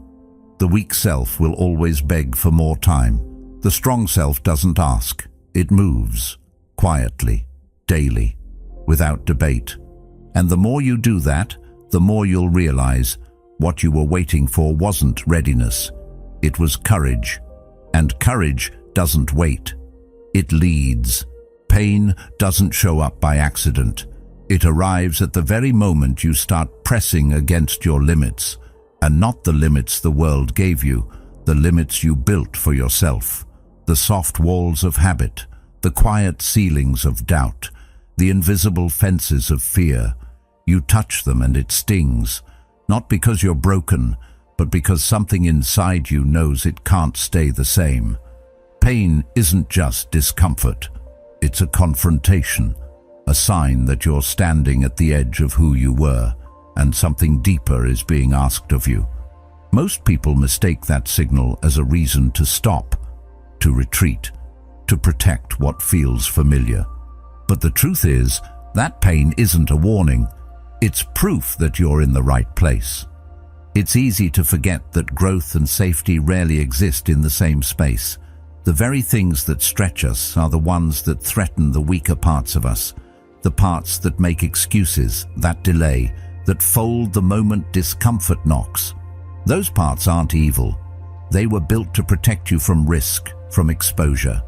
The weak self will always beg for more time. The strong self doesn't ask. It moves, quietly, daily, without debate. And the more you do that, the more you'll realize what you were waiting for wasn't readiness. It was courage. And courage doesn't wait. It leads. Pain doesn't show up by accident. It arrives at the very moment you start pressing against your limits, and not the limits the world gave you, the limits you built for yourself. The soft walls of habit, the quiet ceilings of doubt, the invisible fences of fear. You touch them and it stings, not because you're broken, but because something inside you knows it can't stay the same. Pain isn't just discomfort. It's a confrontation, a sign that you're standing at the edge of who you were, and something deeper is being asked of you. Most people mistake that signal as a reason to stop, to retreat, to protect what feels familiar. But the truth is, that pain isn't a warning. It's proof that you're in the right place. It's easy to forget that growth and safety rarely exist in the same space. The very things that stretch us are the ones that threaten the weaker parts of us, the parts that make excuses, that delay, that fold the moment discomfort knocks. Those parts aren't evil. They were built to protect you from risk, from exposure.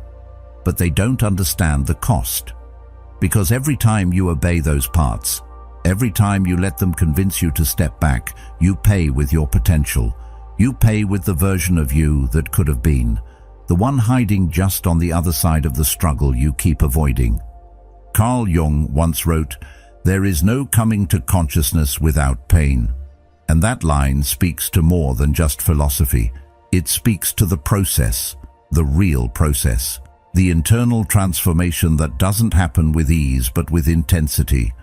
But they don't understand the cost. Because every time you obey those parts, every time you let them convince you to step back, you pay with your potential. You pay with the version of you that could have been, the one hiding just on the other side of the struggle you keep avoiding. Carl Jung once wrote, "There is no coming to consciousness without pain." And that line speaks to more than just philosophy. It speaks to the process, the real process, the internal transformation that doesn't happen with ease but with intensity.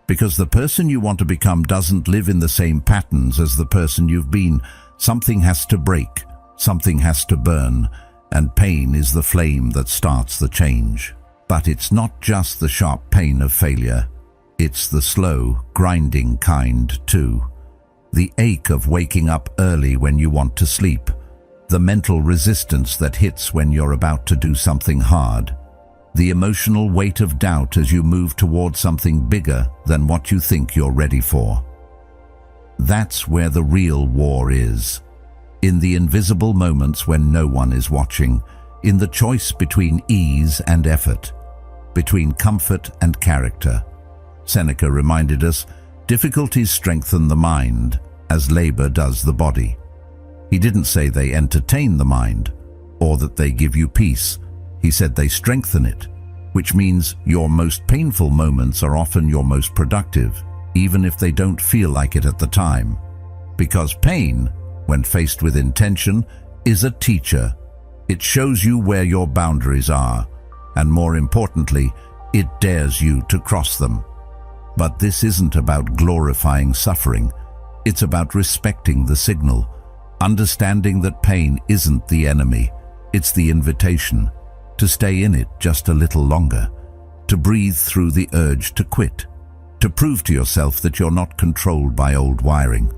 Because the person you want to become doesn't live in the same patterns as the person you've been. Something has to break, something has to burn, and pain is the flame that starts the change. But it's not just the sharp pain of failure. It's the slow, grinding kind too. The ache of waking up early when you want to sleep. The mental resistance that hits when you're about to do something hard. The emotional weight of doubt as you move toward something bigger than what you think you're ready for. That's where the real war is. In the invisible moments when no one is watching. In the choice between ease and effort. Between comfort and character. Seneca reminded us, difficulties strengthen the mind, as labor does the body. He didn't say they entertain the mind, or that they give you peace. He said they strengthen it, which means your most painful moments are often your most productive, even if they don't feel like it at the time. Because pain, when faced with intention, is a teacher. It shows you where your boundaries are, and more importantly, it dares you to cross them. But this isn't about glorifying suffering. It's about respecting the signal, understanding that pain isn't the enemy. It's the invitation to stay in it just a little longer, to breathe through the urge to quit, to prove to yourself that you're not controlled by old wiring.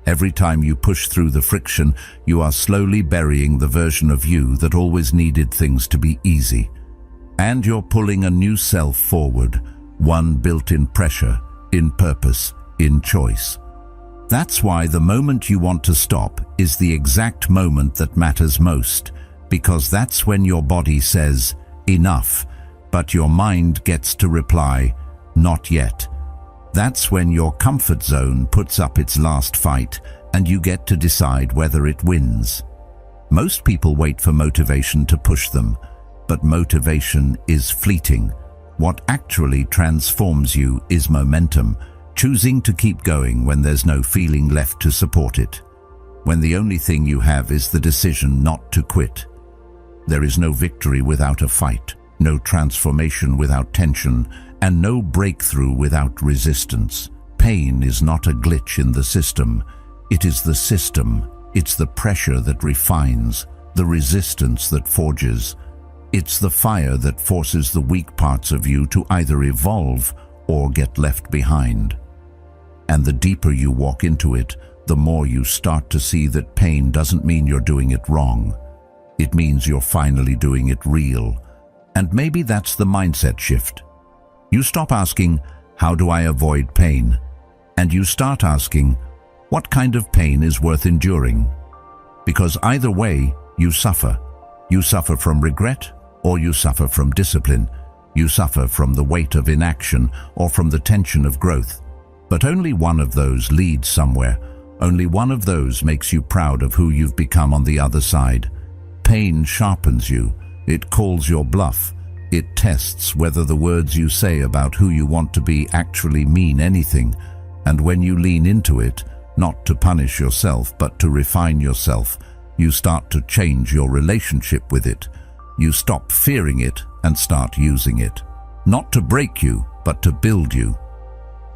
Every time you push through the friction, you are slowly burying the version of you that always needed things to be easy. And you're pulling a new self forward, one built in pressure, in purpose, in choice. That's why the moment you want to stop is the exact moment that matters most, because that's when your body says, enough, but your mind gets to reply, not yet. That's when your comfort zone puts up its last fight and you get to decide whether it wins. Most people wait for motivation to push them, but motivation is fleeting. What actually transforms you is momentum, choosing to keep going when there's no feeling left to support it. When the only thing you have is the decision not to quit. There is no victory without a fight, no transformation without tension, and no breakthrough without resistance. Pain is not a glitch in the system. It is the system. It's the pressure that refines, the resistance that forges. It's the fire that forces the weak parts of you to either evolve or get left behind. And the deeper you walk into it, the more you start to see that pain doesn't mean you're doing it wrong. It means you're finally doing it real. And maybe that's the mindset shift. You stop asking, how do I avoid pain? And you start asking, what kind of pain is worth enduring? Because either way, you suffer. You suffer from regret, or you suffer from discipline. You suffer from the weight of inaction, or from the tension of growth. But only one of those leads somewhere. Only one of those makes you proud of who you've become on the other side. Pain sharpens you. It calls your bluff. It tests whether the words you say about who you want to be actually mean anything. And when you lean into it, not to punish yourself but to refine yourself, you start to change your relationship with it. You stop fearing it and start using it. Not to break you, but to build you.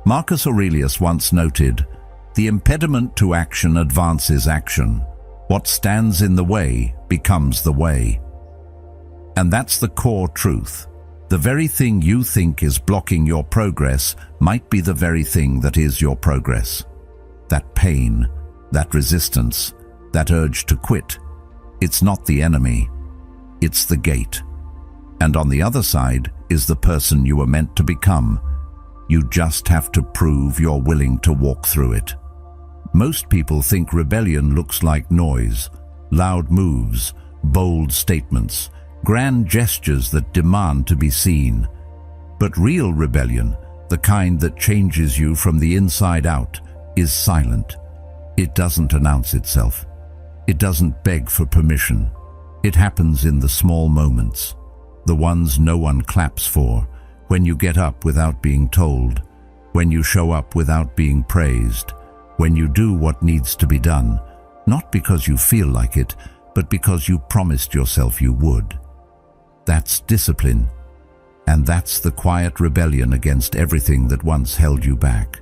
Marcus Aurelius once noted, "The impediment to action advances action. What stands in the way becomes the way." And that's the core truth. The very thing you think is blocking your progress might be the very thing that is your progress. That pain, that resistance, that urge to quit, it's not the enemy, it's the gate. And on the other side is the person you were meant to become. You just have to prove you're willing to walk through it. Most people think rebellion looks like noise, loud moves, bold statements, grand gestures that demand to be seen. But real rebellion, the kind that changes you from the inside out, is silent. It doesn't announce itself. It doesn't beg for permission. It happens in the small moments, the ones no one claps for, when you get up without being told, when you show up without being praised, when you do what needs to be done, not because you feel like it, but because you promised yourself you would. That's discipline, and that's the quiet rebellion against everything that once held you back.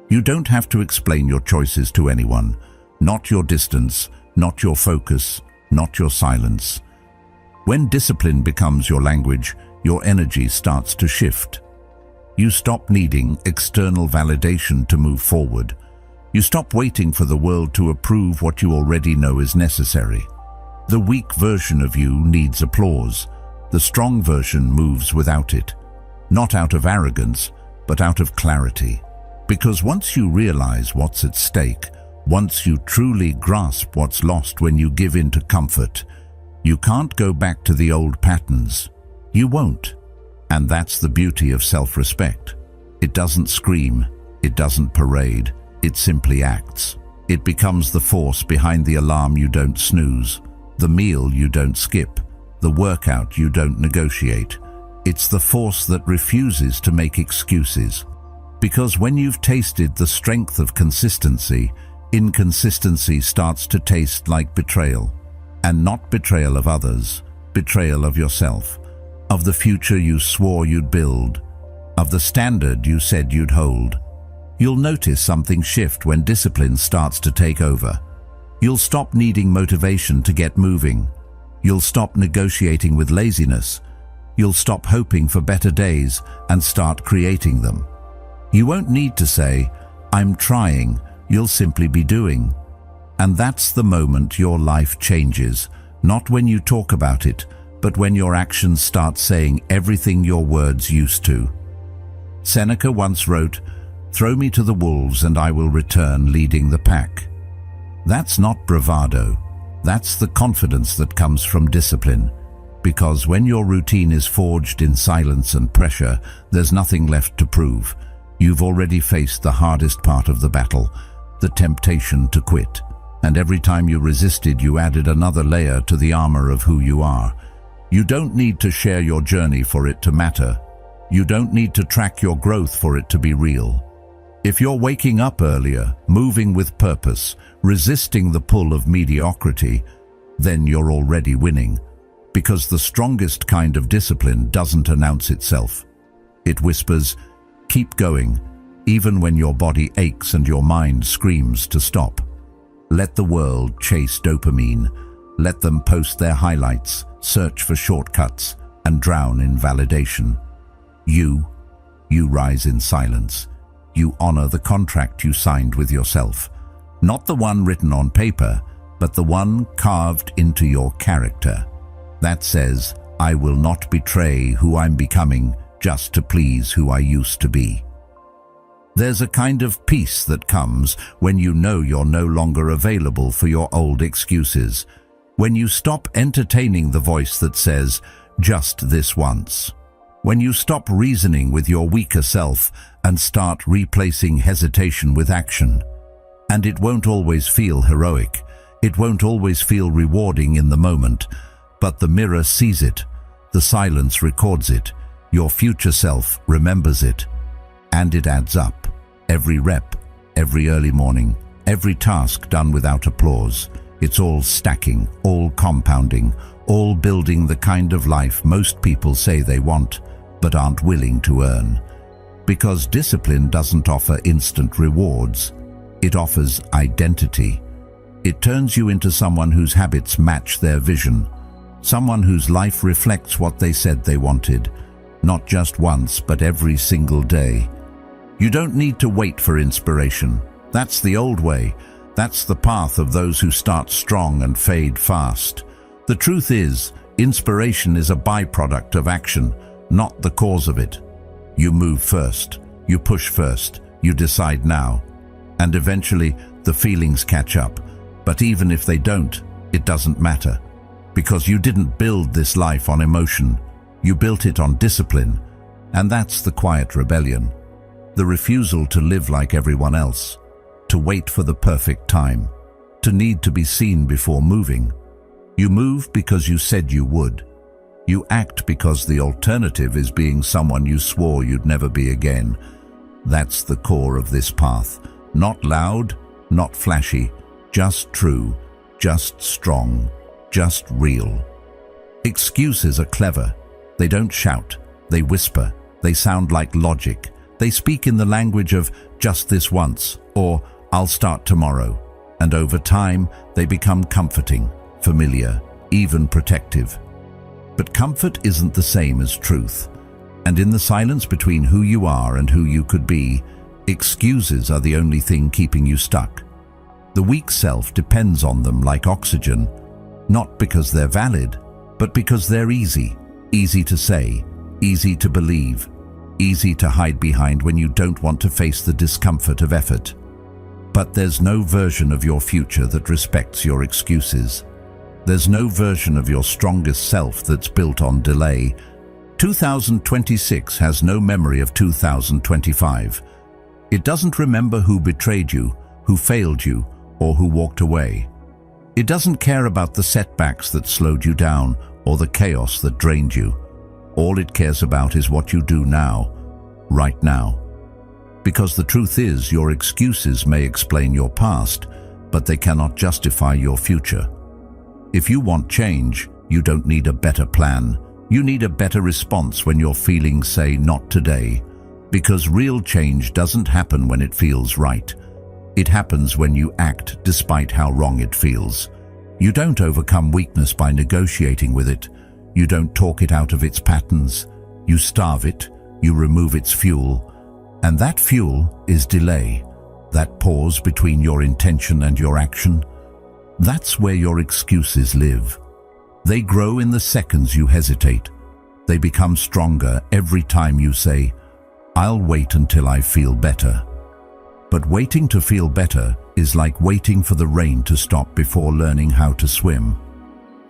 You don't have to explain your choices to anyone, not your distance, not your focus, not your silence. When discipline becomes your language, your energy starts to shift. You stop needing external validation to move forward. You stop waiting for the world to approve what you already know is necessary. The weak version of you needs applause. The strong version moves without it. Not out of arrogance, but out of clarity. Because once you realize what's at stake, once you truly grasp what's lost when you give in to comfort, you can't go back to the old patterns. You won't. And that's the beauty of self-respect. It doesn't scream, it doesn't parade, it simply acts. It becomes the force behind the alarm you don't snooze, the meal you don't skip, the workout you don't negotiate. It's the force that refuses to make excuses. Because when you've tasted the strength of consistency, inconsistency starts to taste like betrayal. And not betrayal of others, betrayal of yourself, of the future you swore you'd build, of the standard you said you'd hold. You'll notice something shift when discipline starts to take over. You'll stop needing motivation to get moving. You'll stop negotiating with laziness. You'll stop hoping for better days and start creating them. You won't need to say, "I'm trying," you'll simply be doing. And that's the moment your life changes, not when you talk about it, but when your actions start saying everything your words used to. Seneca once wrote, Throw me to the wolves and I will return leading the pack. That's not bravado. That's the confidence that comes from discipline. Because when your routine is forged in silence and pressure, there's nothing left to prove. You've already faced the hardest part of the battle, the temptation to quit. And every time you resisted, you added another layer to the armor of who you are. You don't need to share your journey for it to matter. You don't need to track your growth for it to be real. If you're waking up earlier, moving with purpose, resisting the pull of mediocrity, then you're already winning. Because the strongest kind of discipline doesn't announce itself. It whispers, keep going, even when your body aches and your mind screams to stop. Let the world chase dopamine. Let them post their highlights, search for shortcuts, and drown in validation. You rise in silence. You honor the contract you signed with yourself. Not the one written on paper, but the one carved into your character. That says, I will not betray who I'm becoming just to please who I used to be. There's a kind of peace that comes when you know you're no longer available for your old excuses, when you stop entertaining the voice that says, just this once. When you stop reasoning with your weaker self and start replacing hesitation with action. And it won't always feel heroic. It won't always feel rewarding in the moment, but the mirror sees it, the silence records it, your future self remembers it, and it adds up. Every rep, every early morning, every task done without applause. It's all stacking, all compounding, all building the kind of life most people say they want, but aren't willing to earn. Because discipline doesn't offer instant rewards. It offers identity. It turns you into someone whose habits match their vision, someone whose life reflects what they said they wanted, not just once, but every single day. You don't need to wait for inspiration. That's the old way. That's the path of those who start strong and fade fast. The truth is, inspiration is a byproduct of action, not the cause of it. You move first, you push first, you decide now, and eventually the feelings catch up. But even if they don't, it doesn't matter, because you didn't build this life on emotion, you built it on discipline, and that's the quiet rebellion. The refusal to live like everyone else, to wait for the perfect time, to need to be seen before moving. You move because you said you would. You act because the alternative is being someone you swore you'd never be again. That's the core of this path. Not loud, not flashy, just true, just strong, just real. Excuses are clever. They don't shout, they whisper, they sound like logic. They speak in the language of just this once, or I'll start tomorrow. And over time, they become comforting, familiar, even protective. But comfort isn't the same as truth. And in the silence between who you are and who you could be, excuses are the only thing keeping you stuck. The weak self depends on them like oxygen, not because they're valid, but because they're easy to say, easy to believe, easy to hide behind when you don't want to face the discomfort of effort. But there's no version of your future that respects your excuses. There's no version of your strongest self that's built on delay. 2026 has no memory of 2025. It doesn't remember who betrayed you, who failed you, or who walked away. It doesn't care about the setbacks that slowed you down or the chaos that drained you. All it cares about is what you do now, right now. Because the truth is, your excuses may explain your past, but they cannot justify your future. If you want change, you don't need a better plan. You need a better response when your feelings say not today. Because real change doesn't happen when it feels right. It happens when you act despite how wrong it feels. You don't overcome weakness by negotiating with it. You don't talk it out of its patterns. You starve it. You remove its fuel. And that fuel is delay. That pause between your intention and your action. That's where your excuses live. They grow in the seconds you hesitate. They become stronger every time you say, I'll wait until I feel better. But waiting to feel better is like waiting for the rain to stop before learning how to swim.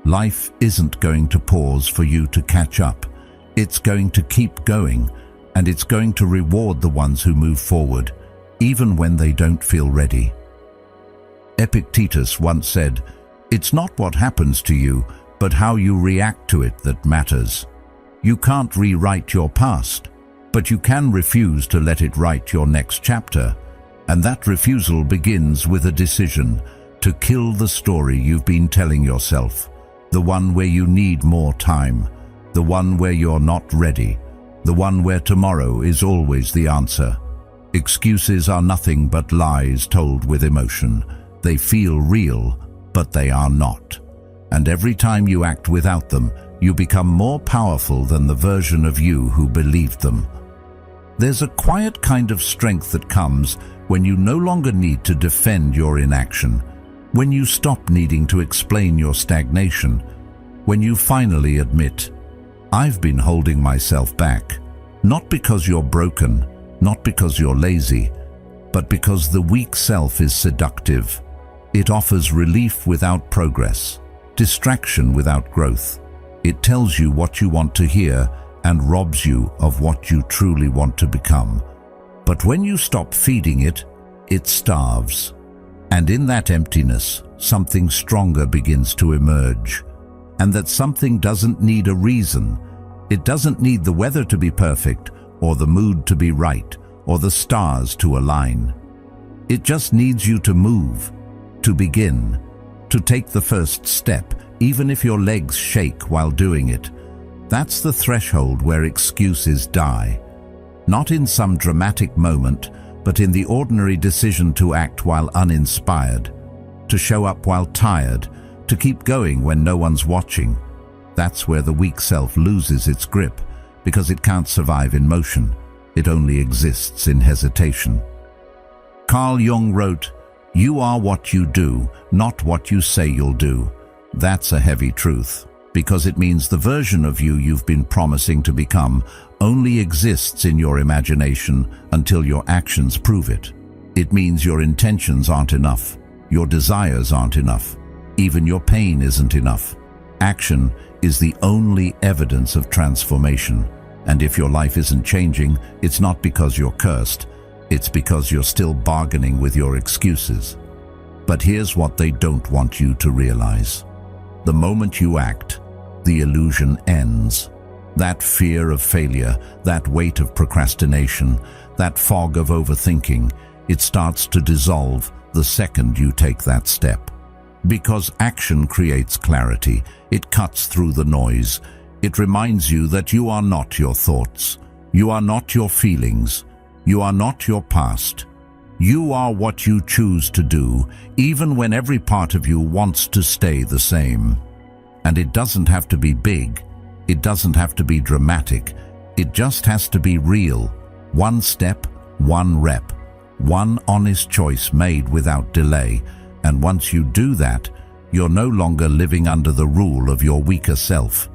Life isn't going to pause for you to catch up. It's going to keep going, and it's going to reward the ones who move forward, even when they don't feel ready. Epictetus once said, "It's not what happens to you, but how you react to it that matters." You can't rewrite your past, but you can refuse to let it write your next chapter. And that refusal begins with a decision to kill the story you've been telling yourself, the one where you need more time, the one where you're not ready, the one where tomorrow is always the answer. Excuses are nothing but lies told with emotion. They feel real, but they are not. And every time you act without them, you become more powerful than the version of you who believed them. There's a quiet kind of strength that comes when you no longer need to defend your inaction, when you stop needing to explain your stagnation, when you finally admit, "I've been holding myself back," not because you're broken, not because you're lazy, but because the weak self is seductive. It offers relief without progress, distraction without growth. It tells you what you want to hear and robs you of what you truly want to become. But when you stop feeding it, it starves. And in that emptiness, something stronger begins to emerge. And that something doesn't need a reason. It doesn't need the weather to be perfect, or the mood to be right, or the stars to align. It just needs you to move, to begin, to take the first step, even if your legs shake while doing it. That's the threshold where excuses die. Not in some dramatic moment, but in the ordinary decision to act while uninspired, to show up while tired, to keep going when no one's watching. That's where the weak self loses its grip, because it can't survive in motion. It only exists in hesitation. Carl Jung wrote, "You are what you do, not what you say you'll do." That's a heavy truth, because it means the version of you you've been promising to become only exists in your imagination until your actions prove it. It means your intentions aren't enough, your desires aren't enough, even your pain isn't enough. Action is the only evidence of transformation, and if your life isn't changing, it's not because you're cursed, it's because you're still bargaining with your excuses. But here's what they don't want you to realize. The moment you act, the illusion ends. That fear of failure, that weight of procrastination, that fog of overthinking, it starts to dissolve the second you take that step. Because action creates clarity, it cuts through the noise. It reminds you that you are not your thoughts, you are not your feelings, you are not your past. You are what you choose to do, even when every part of you wants to stay the same. And it doesn't have to be big, it doesn't have to be dramatic, it just has to be real. One step, one rep, one honest choice made without delay. And once you do that, you're no longer living under the rule of your weaker self.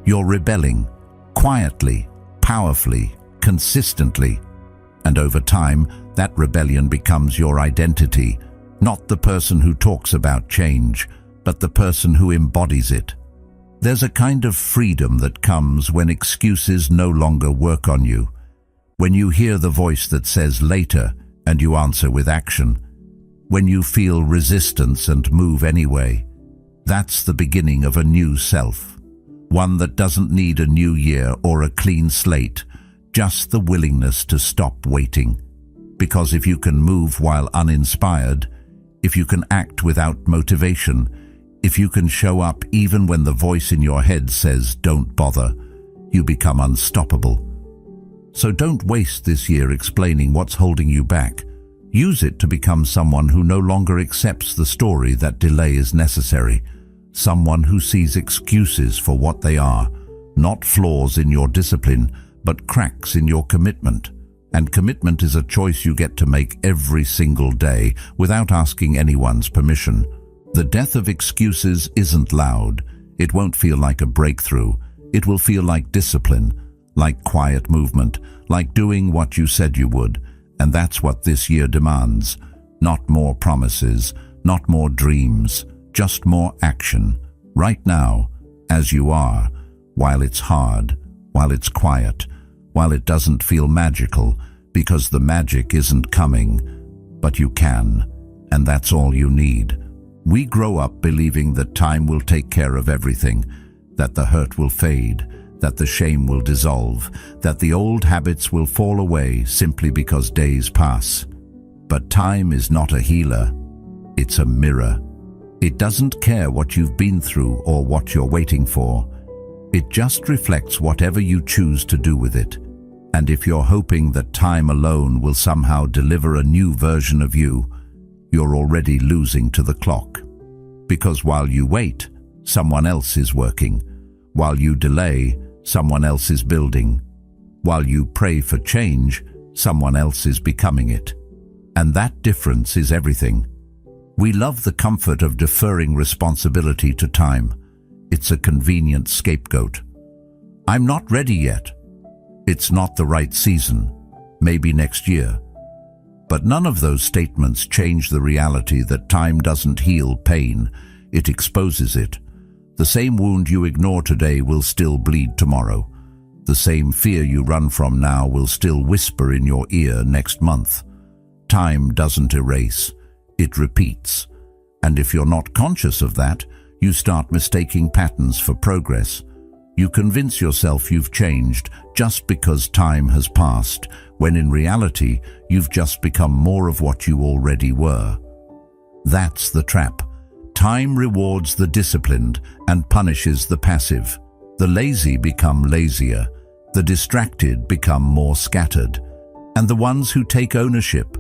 You're rebelling, quietly, powerfully, consistently. And over time, that rebellion becomes your identity, not the person who talks about change, but the person who embodies it. There's a kind of freedom that comes when excuses no longer work on you. When you hear the voice that says later and you answer with action. When you feel resistance and move anyway. That's the beginning of a new self. One that doesn't need a new year or a clean slate, just the willingness to stop waiting. Because if you can move while uninspired, if you can act without motivation, if you can show up even when the voice in your head says don't bother, you become unstoppable. So don't waste this year explaining what's holding you back. Use it to become someone who no longer accepts the story that delay is necessary. Someone who sees excuses for what they are, not flaws in your discipline, but cracks in your commitment. And commitment is a choice you get to make every single day without asking anyone's permission. The death of excuses isn't loud. It won't feel like a breakthrough. It will feel like discipline, like quiet movement, like doing what you said you would. And that's what this year demands. Not more promises, not more dreams, just more action. Right now, as you are, while it's hard, while it's quiet, while it doesn't feel magical, because the magic isn't coming, but you can, and that's all you need. We grow up believing that time will take care of everything, that the hurt will fade, that the shame will dissolve, that the old habits will fall away simply because days pass. But time is not a healer, it's a mirror. It doesn't care what you've been through or what you're waiting for. It just reflects whatever you choose to do with it. And if you're hoping that time alone will somehow deliver a new version of you, you're already losing to the clock. Because while you wait, someone else is working. While you delay, someone else is building. While you pray for change, someone else is becoming it. And that difference is everything. We love the comfort of deferring responsibility to time. It's a convenient scapegoat. I'm not ready yet. It's not the right season. Maybe next year. But none of those statements change the reality that time doesn't heal pain. It exposes it. The same wound you ignore today will still bleed tomorrow. The same fear you run from now will still whisper in your ear next month. Time doesn't erase. It repeats. And if you're not conscious of that, you start mistaking patterns for progress. You convince yourself you've changed just because time has passed, when in reality, you've just become more of what you already were. That's the trap. Time rewards the disciplined and punishes the passive. The lazy become lazier, the distracted become more scattered, and the ones who take ownership,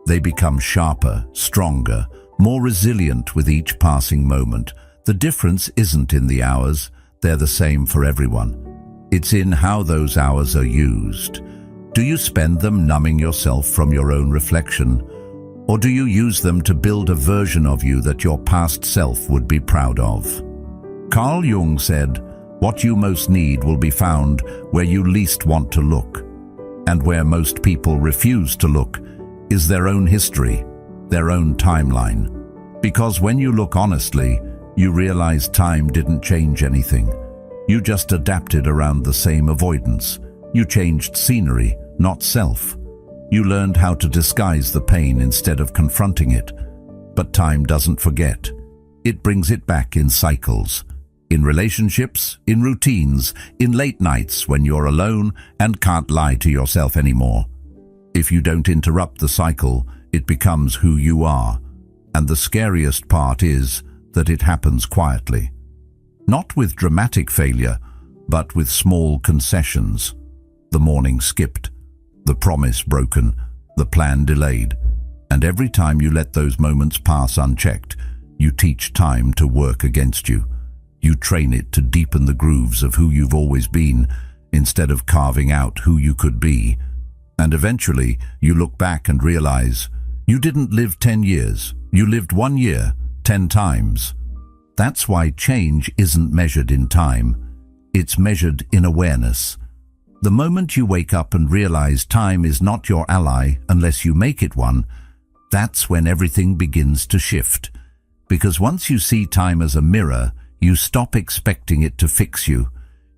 they become sharper, stronger, more resilient with each passing moment. The difference isn't in the hours, they're the same for everyone. It's in how those hours are used. Do you spend them numbing yourself from your own reflection? Or do you use them to build a version of you that your past self would be proud of? Carl Jung said, "What you most need will be found where you least want to look." And where most people refuse to look is their own history, their own timeline. Because when you look honestly, you realize time didn't change anything. You just adapted around the same avoidance. You changed scenery, not self. You learned how to disguise the pain instead of confronting it. But time doesn't forget. It brings it back in cycles. In relationships, in routines, in late nights when you're alone and can't lie to yourself anymore. If you don't interrupt the cycle, it becomes who you are. And the scariest part is that it happens quietly. Not with dramatic failure, but with small concessions. The morning skipped, the promise broken, the plan delayed. And every time you let those moments pass unchecked, you teach time to work against you. You train it to deepen the grooves of who you've always been, instead of carving out who you could be. And eventually, you look back and realize, you didn't live 10 years, you lived 1 year, 10 times. That's why change isn't measured in time, it's measured in awareness. The moment you wake up and realize time is not your ally unless you make it one, that's when everything begins to shift. Because once you see time as a mirror, you stop expecting it to fix you.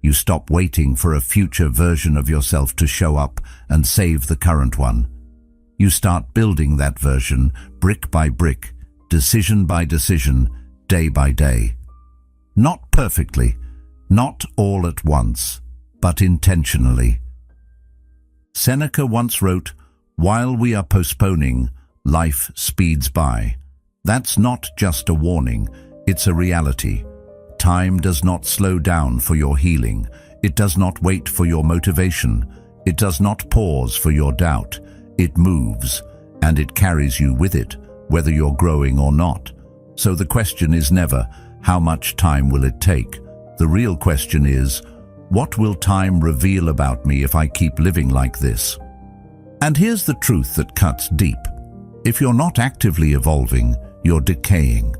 You stop waiting for a future version of yourself to show up and save the current one. You start building that version brick by brick, decision by decision, day by day. Not perfectly, not all at once, but intentionally. Seneca once wrote, "While we are postponing, life speeds by." That's not just a warning, it's a reality. Time does not slow down for your healing. It does not wait for your motivation. It does not pause for your doubt. It moves, and it carries you with it, whether you're growing or not. So the question is never, how much time will it take? The real question is, what will time reveal about me if I keep living like this? And here's the truth that cuts deep. If you're not actively evolving, you're decaying.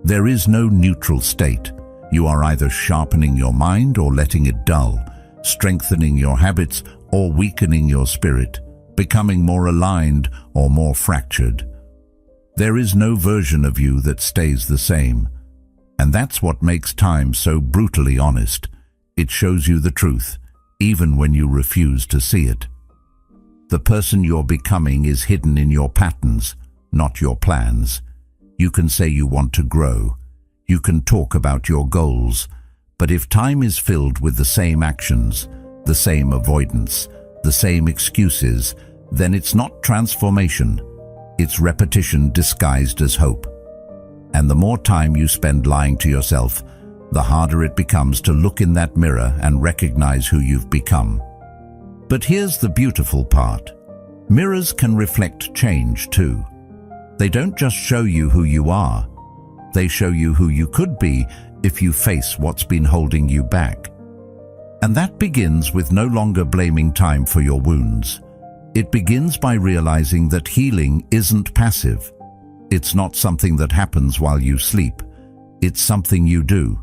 There is no neutral state. You are either sharpening your mind or letting it dull, strengthening your habits or weakening your spirit. becoming more aligned or more fractured. There is no version of you that stays the same. And that's what makes time so brutally honest. It shows you the truth, even when you refuse to see it. The person you're becoming is hidden in your patterns, not your plans. You can say you want to grow. You can talk about your goals. But if time is filled with the same actions, the same avoidance, the same excuses, then it's not transformation. It's repetition disguised as hope. And the more time you spend lying to yourself, the harder it becomes to look in that mirror and recognize who you've become. But here's the beautiful part. Mirrors can reflect change too. They don't just show you who you are. They show you who you could be if you face what's been holding you back. And that begins with no longer blaming time for your wounds. It begins by realizing that healing isn't passive. It's not something that happens while you sleep. It's something you do.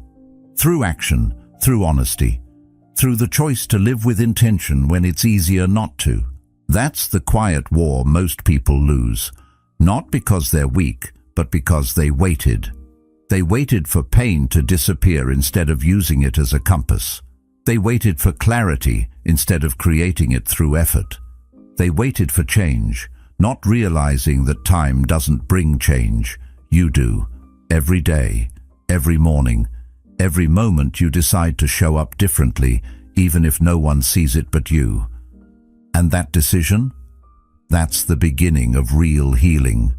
Through action, through honesty, through the choice to live with intention when it's easier not to. That's the quiet war most people lose. Not because they're weak, but because they waited. They waited for pain to disappear instead of using it as a compass. They waited for clarity instead of creating it through effort. They waited for change, not realizing that time doesn't bring change. You do. Every day, every morning, every moment you decide to show up differently, even if no one sees it but you. And that decision? That's the beginning of real healing.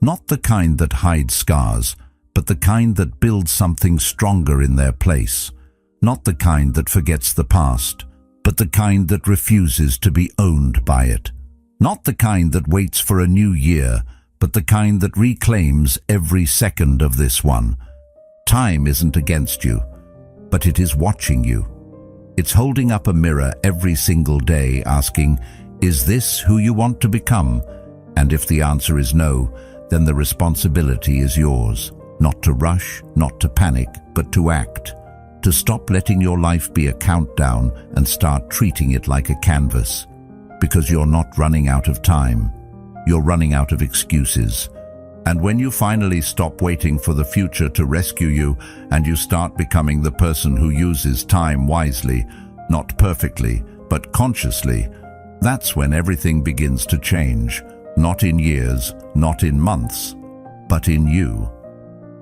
Not the kind that hides scars, but the kind that builds something stronger in their place. Not the kind that forgets the past, but the kind that refuses to be owned by it. Not the kind that waits for a new year, but the kind that reclaims every second of this one. Time isn't against you, but it is watching you. It's holding up a mirror every single day asking, is this who you want to become? And if the answer is no, then the responsibility is yours. Not to rush, not to panic, but to act. To stop letting your life be a countdown and start treating it like a canvas. Because you're not running out of time. You're running out of excuses. And when you finally stop waiting for the future to rescue you and you start becoming the person who uses time wisely, not perfectly, but consciously, that's when everything begins to change. Not in years, not in months, but in you.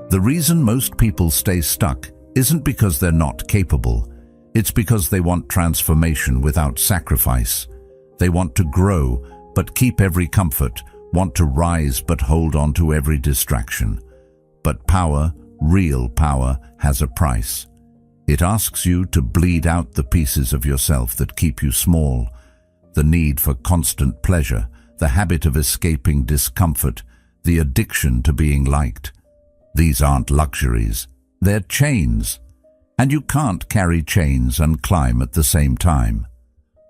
The reason most people stay stuck isn't because they're not capable. It's because they want transformation without sacrifice. They want to grow, but keep every comfort, want to rise but hold on to every distraction. But power, real power, has a price. It asks you to bleed out the pieces of yourself that keep you small, the need for constant pleasure, the habit of escaping discomfort, the addiction to being liked. These aren't luxuries, they're chains. And you can't carry chains and climb at the same time.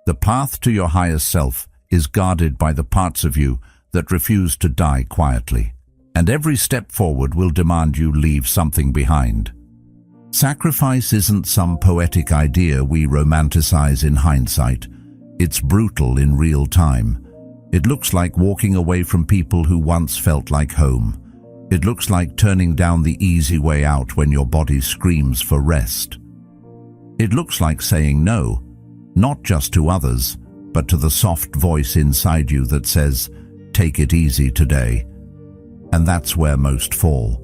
The path to your higher self is guarded by the parts of you that refuse to die quietly. And every step forward will demand you leave something behind. Sacrifice isn't some poetic idea we romanticize in hindsight. It's brutal in real time. It looks like walking away from people who once felt like home. It looks like turning down the easy way out when your body screams for rest. It looks like saying no, not just to others, but to the soft voice inside you that says, take it easy today. And that's where most fall,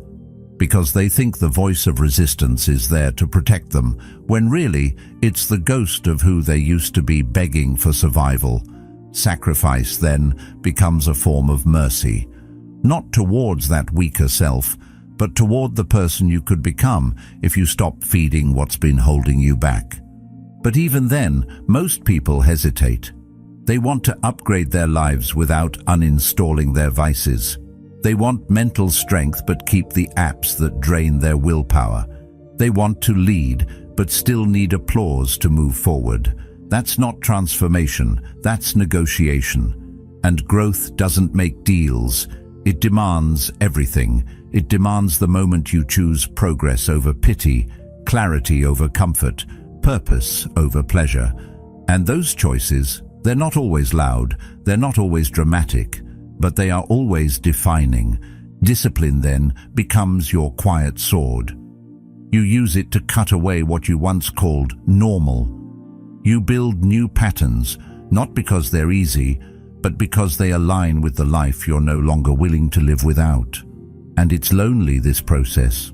because they think the voice of resistance is there to protect them, when really it's the ghost of who they used to be begging for survival. Sacrifice then becomes a form of mercy, not towards that weaker self, but toward the person you could become if you stop feeding what's been holding you back. But even then, most people hesitate. They want to upgrade their lives without uninstalling their vices. They want mental strength but keep the apps that drain their willpower. They want to lead but still need applause to move forward. That's not transformation, that's negotiation. And growth doesn't make deals. It demands everything. It demands the moment you choose progress over pity, clarity over comfort, purpose over pleasure. And those choices, They're not always loud, they're not always dramatic, but they are always defining. Discipline then becomes your quiet sword. You use it to cut away what you once called normal. You build new patterns, not because they're easy, but because they align with the life you're no longer willing to live without. And it's lonely, this process,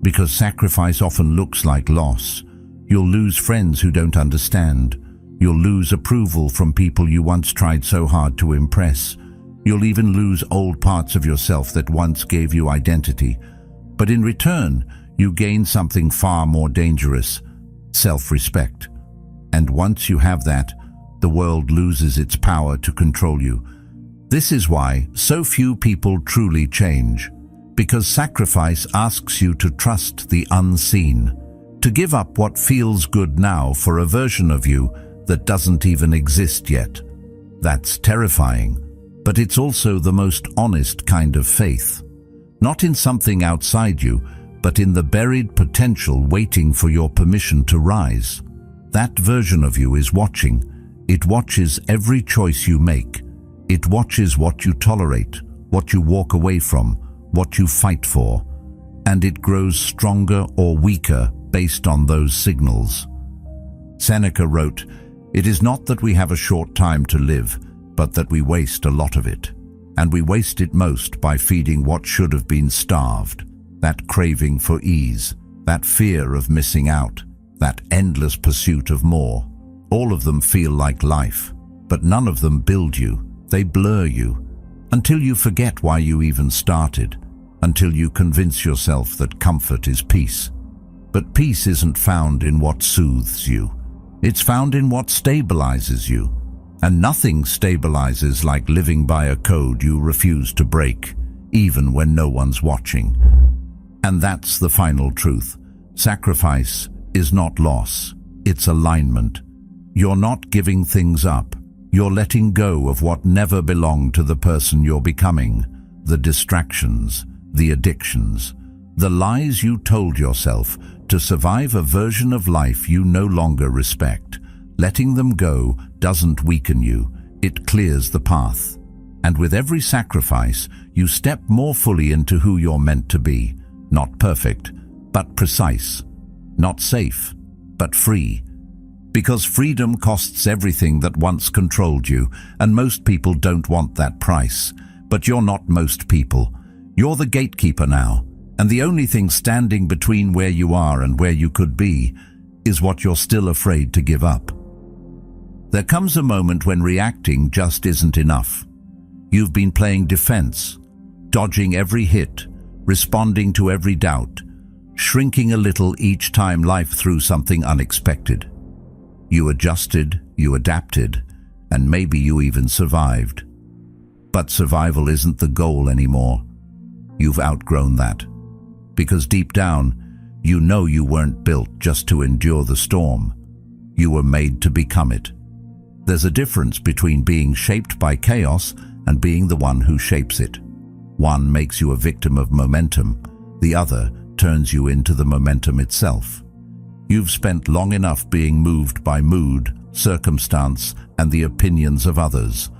because sacrifice often looks like loss. You'll lose friends who don't understand. You'll lose approval from people you once tried so hard to impress. You'll even lose old parts of yourself that once gave you identity. But in return, you gain something far more dangerous: self-respect. And once you have that, the world loses its power to control you. This is why so few people truly change, because sacrifice asks you to trust the unseen, to give up what feels good now for a version of you that doesn't even exist yet. That's terrifying, but it's also the most honest kind of faith. Not in something outside you, but in the buried potential waiting for your permission to rise. That version of you is watching. It watches every choice you make. It watches what you tolerate, what you walk away from, what you fight for. And it grows stronger or weaker based on those signals. Seneca wrote, "It is not that we have a short time to live, but that we waste a lot of it. And we waste it most by feeding what should have been starved. That craving for ease, that fear of missing out, that endless pursuit of more. All of them feel like life, but none of them build you. They blur you, until you forget why you even started, until you convince yourself that comfort is peace. But peace isn't found in what soothes you. It's found in what stabilizes you. And nothing stabilizes like living by a code you refuse to break, even when no one's watching." And that's the final truth. Sacrifice is not loss, it's alignment. You're not giving things up. You're letting go of what never belonged to the person you're becoming. The distractions, the addictions, the lies you told yourself to survive a version of life you no longer respect. Letting them go doesn't weaken you, it clears the path. And with every sacrifice, you step more fully into who you're meant to be. Not perfect, but precise. Not safe, but free. Because freedom costs everything that once controlled you, and most people don't want that price. But you're not most people. You're the gatekeeper now, and the only thing standing between where you are and where you could be is what you're still afraid to give up. There comes a moment when reacting just isn't enough. You've been playing defense, dodging every hit, responding to every doubt, shrinking a little each time life threw something unexpected. You adjusted, you adapted, and maybe you even survived. But survival isn't the goal anymore. You've outgrown that. Because deep down, you know you weren't built just to endure the storm. You were made to become it. There's a difference between being shaped by chaos and being the one who shapes it. One makes you a victim of momentum, the other turns you into the momentum itself. You've spent long enough being moved by mood, circumstance, and the opinions of others.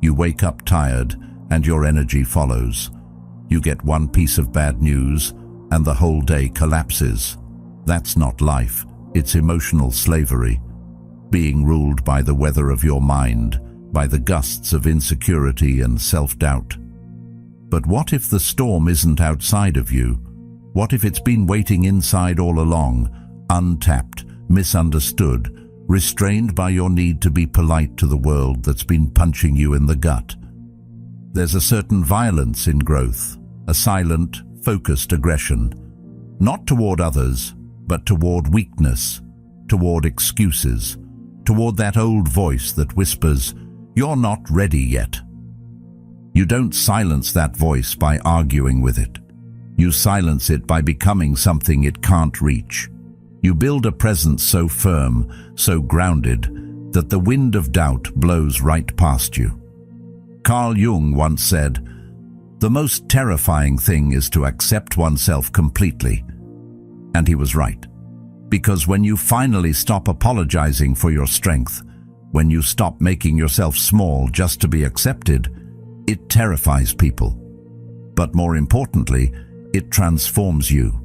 You wake up tired, and your energy follows. You get one piece of bad news, and the whole day collapses. That's not life, it's emotional slavery. Being ruled by the weather of your mind, by the gusts of insecurity and self-doubt. But what if the storm isn't outside of you? What if it's been waiting inside all along, untapped, misunderstood, restrained by your need to be polite to the world that's been punching you in the gut? There's a certain violence in growth, a silent, focused aggression, not toward others, but toward weakness, toward excuses, toward that old voice that whispers, "You're not ready yet." You don't silence that voice by arguing with it. You silence it by becoming something it can't reach. You build a presence so firm, so grounded, that the wind of doubt blows right past you. Carl Jung once said, "The most terrifying thing is to accept oneself completely." And he was right. Because when you finally stop apologizing for your strength, when you stop making yourself small just to be accepted, it terrifies people. But more importantly, it transforms you.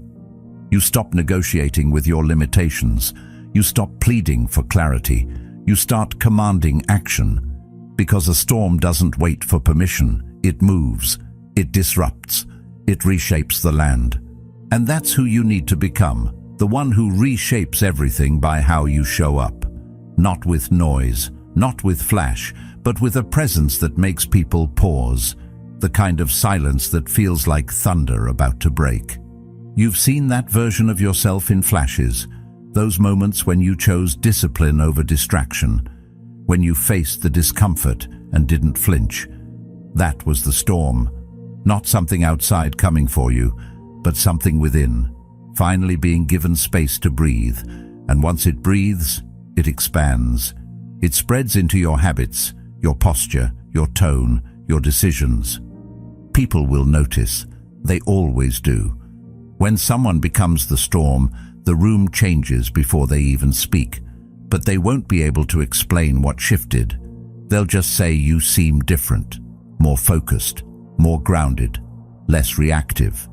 You stop negotiating with your limitations. You stop pleading for clarity. You start commanding action. Because a storm doesn't wait for permission. It moves. It disrupts. It reshapes the land. And that's who you need to become. The one who reshapes everything by how you show up. Not with noise, not with flash, but with a presence that makes people pause. The kind of silence that feels like thunder about to break. You've seen that version of yourself in flashes. Those moments when you chose discipline over distraction. When you faced the discomfort and didn't flinch. That was the storm. Not something outside coming for you, but something within. Finally being given space to breathe. And once it breathes, it expands. It spreads into your habits, your posture, your tone, your decisions. People will notice. They always do. When someone becomes the storm, the room changes before they even speak. But they won't be able to explain what shifted. They'll just say you seem different, more focused, more grounded, less reactive.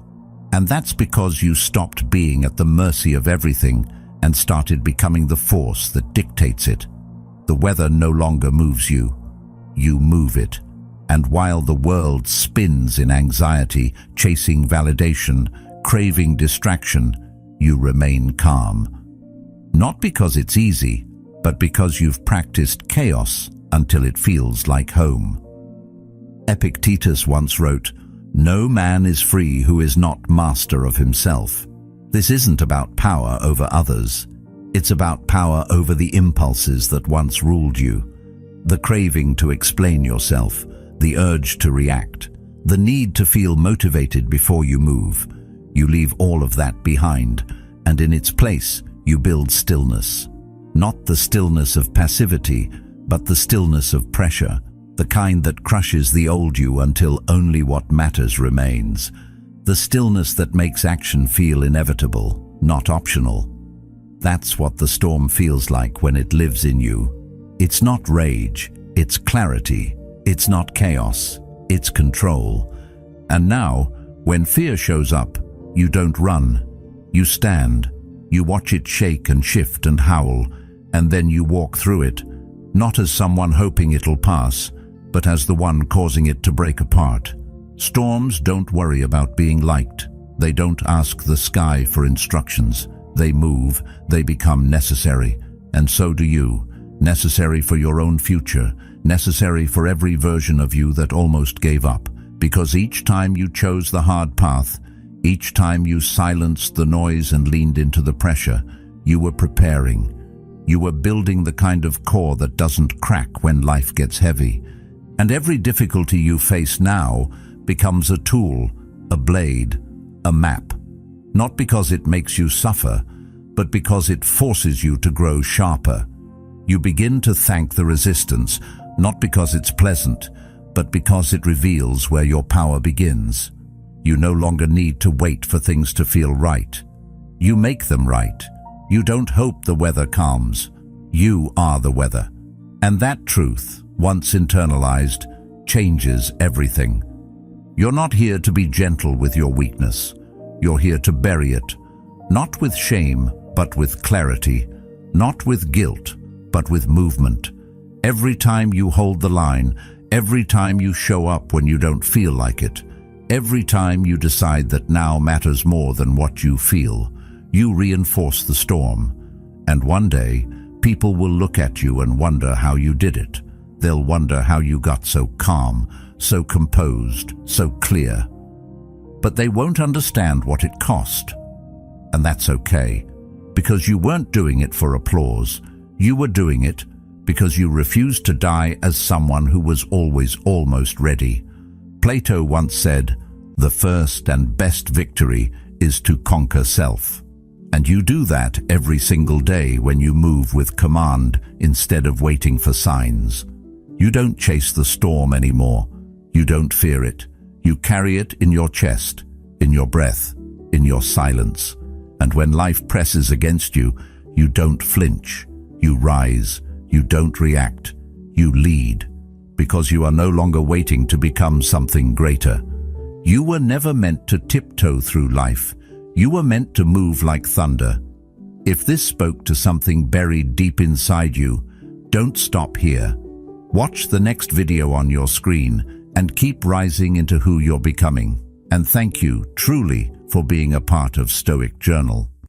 And that's because you stopped being at the mercy of everything and started becoming the force that dictates it. The weather no longer moves you. You move it. And while the world spins in anxiety, chasing validation, craving distraction, you remain calm. Not because it's easy, but because you've practiced chaos until it feels like home. Epictetus once wrote, "No man is free who is not master of himself." This isn't about power over others. It's about power over the impulses that once ruled you. The craving to explain yourself, the urge to react, the need to feel motivated before you move. You leave all of that behind, and in its place, you build stillness. Not the stillness of passivity, but the stillness of pressure, the kind that crushes the old you until only what matters remains. The stillness that makes action feel inevitable, not optional. That's what the storm feels like when it lives in you. It's not rage, it's clarity. It's not chaos, it's control. And now, when fear shows up, you don't run. You stand. You watch it shake and shift and howl, and then you walk through it, not as someone hoping it'll pass, but as the one causing it to break apart. Storms don't worry about being liked. They don't ask the sky for instructions. They move, they become necessary, and so do you. Necessary for your own future, necessary for every version of you that almost gave up, because each time you chose the hard path, each time you silenced the noise and leaned into the pressure, you were preparing. You were building the kind of core that doesn't crack when life gets heavy. And every difficulty you face now becomes a tool, a blade, a map. Not because it makes you suffer, but because it forces you to grow sharper. You begin to thank the resistance, not because it's pleasant, but because it reveals where your power begins. You no longer need to wait for things to feel right. You make them right. You don't hope the weather calms. You are the weather. And that truth, once internalized, changes everything. You're not here to be gentle with your weakness. You're here to bury it, not with shame, but with clarity, not with guilt, but with movement. Every time you hold the line, every time you show up when you don't feel like it, every time you decide that now matters more than what you feel, you reinforce the storm. And one day, people will look at you and wonder how you did it. They'll wonder how you got so calm, so composed, so clear. But they won't understand what it cost. And that's okay, because you weren't doing it for applause. You were doing it because you refused to die as someone who was always almost ready. Plato once said, "The first and best victory is to conquer self." And you do that every single day when you move with command instead of waiting for signs. You don't chase the storm anymore. You don't fear it. You carry it in your chest, in your breath, in your silence. And when life presses against you, you don't flinch. You rise. You don't react, you lead, because you are no longer waiting to become something greater. You were never meant to tiptoe through life. You were meant to move like thunder. If this spoke to something buried deep inside you, don't stop here. Watch the next video on your screen and keep rising into who you're becoming. And thank you, truly, for being a part of Stoic Journal.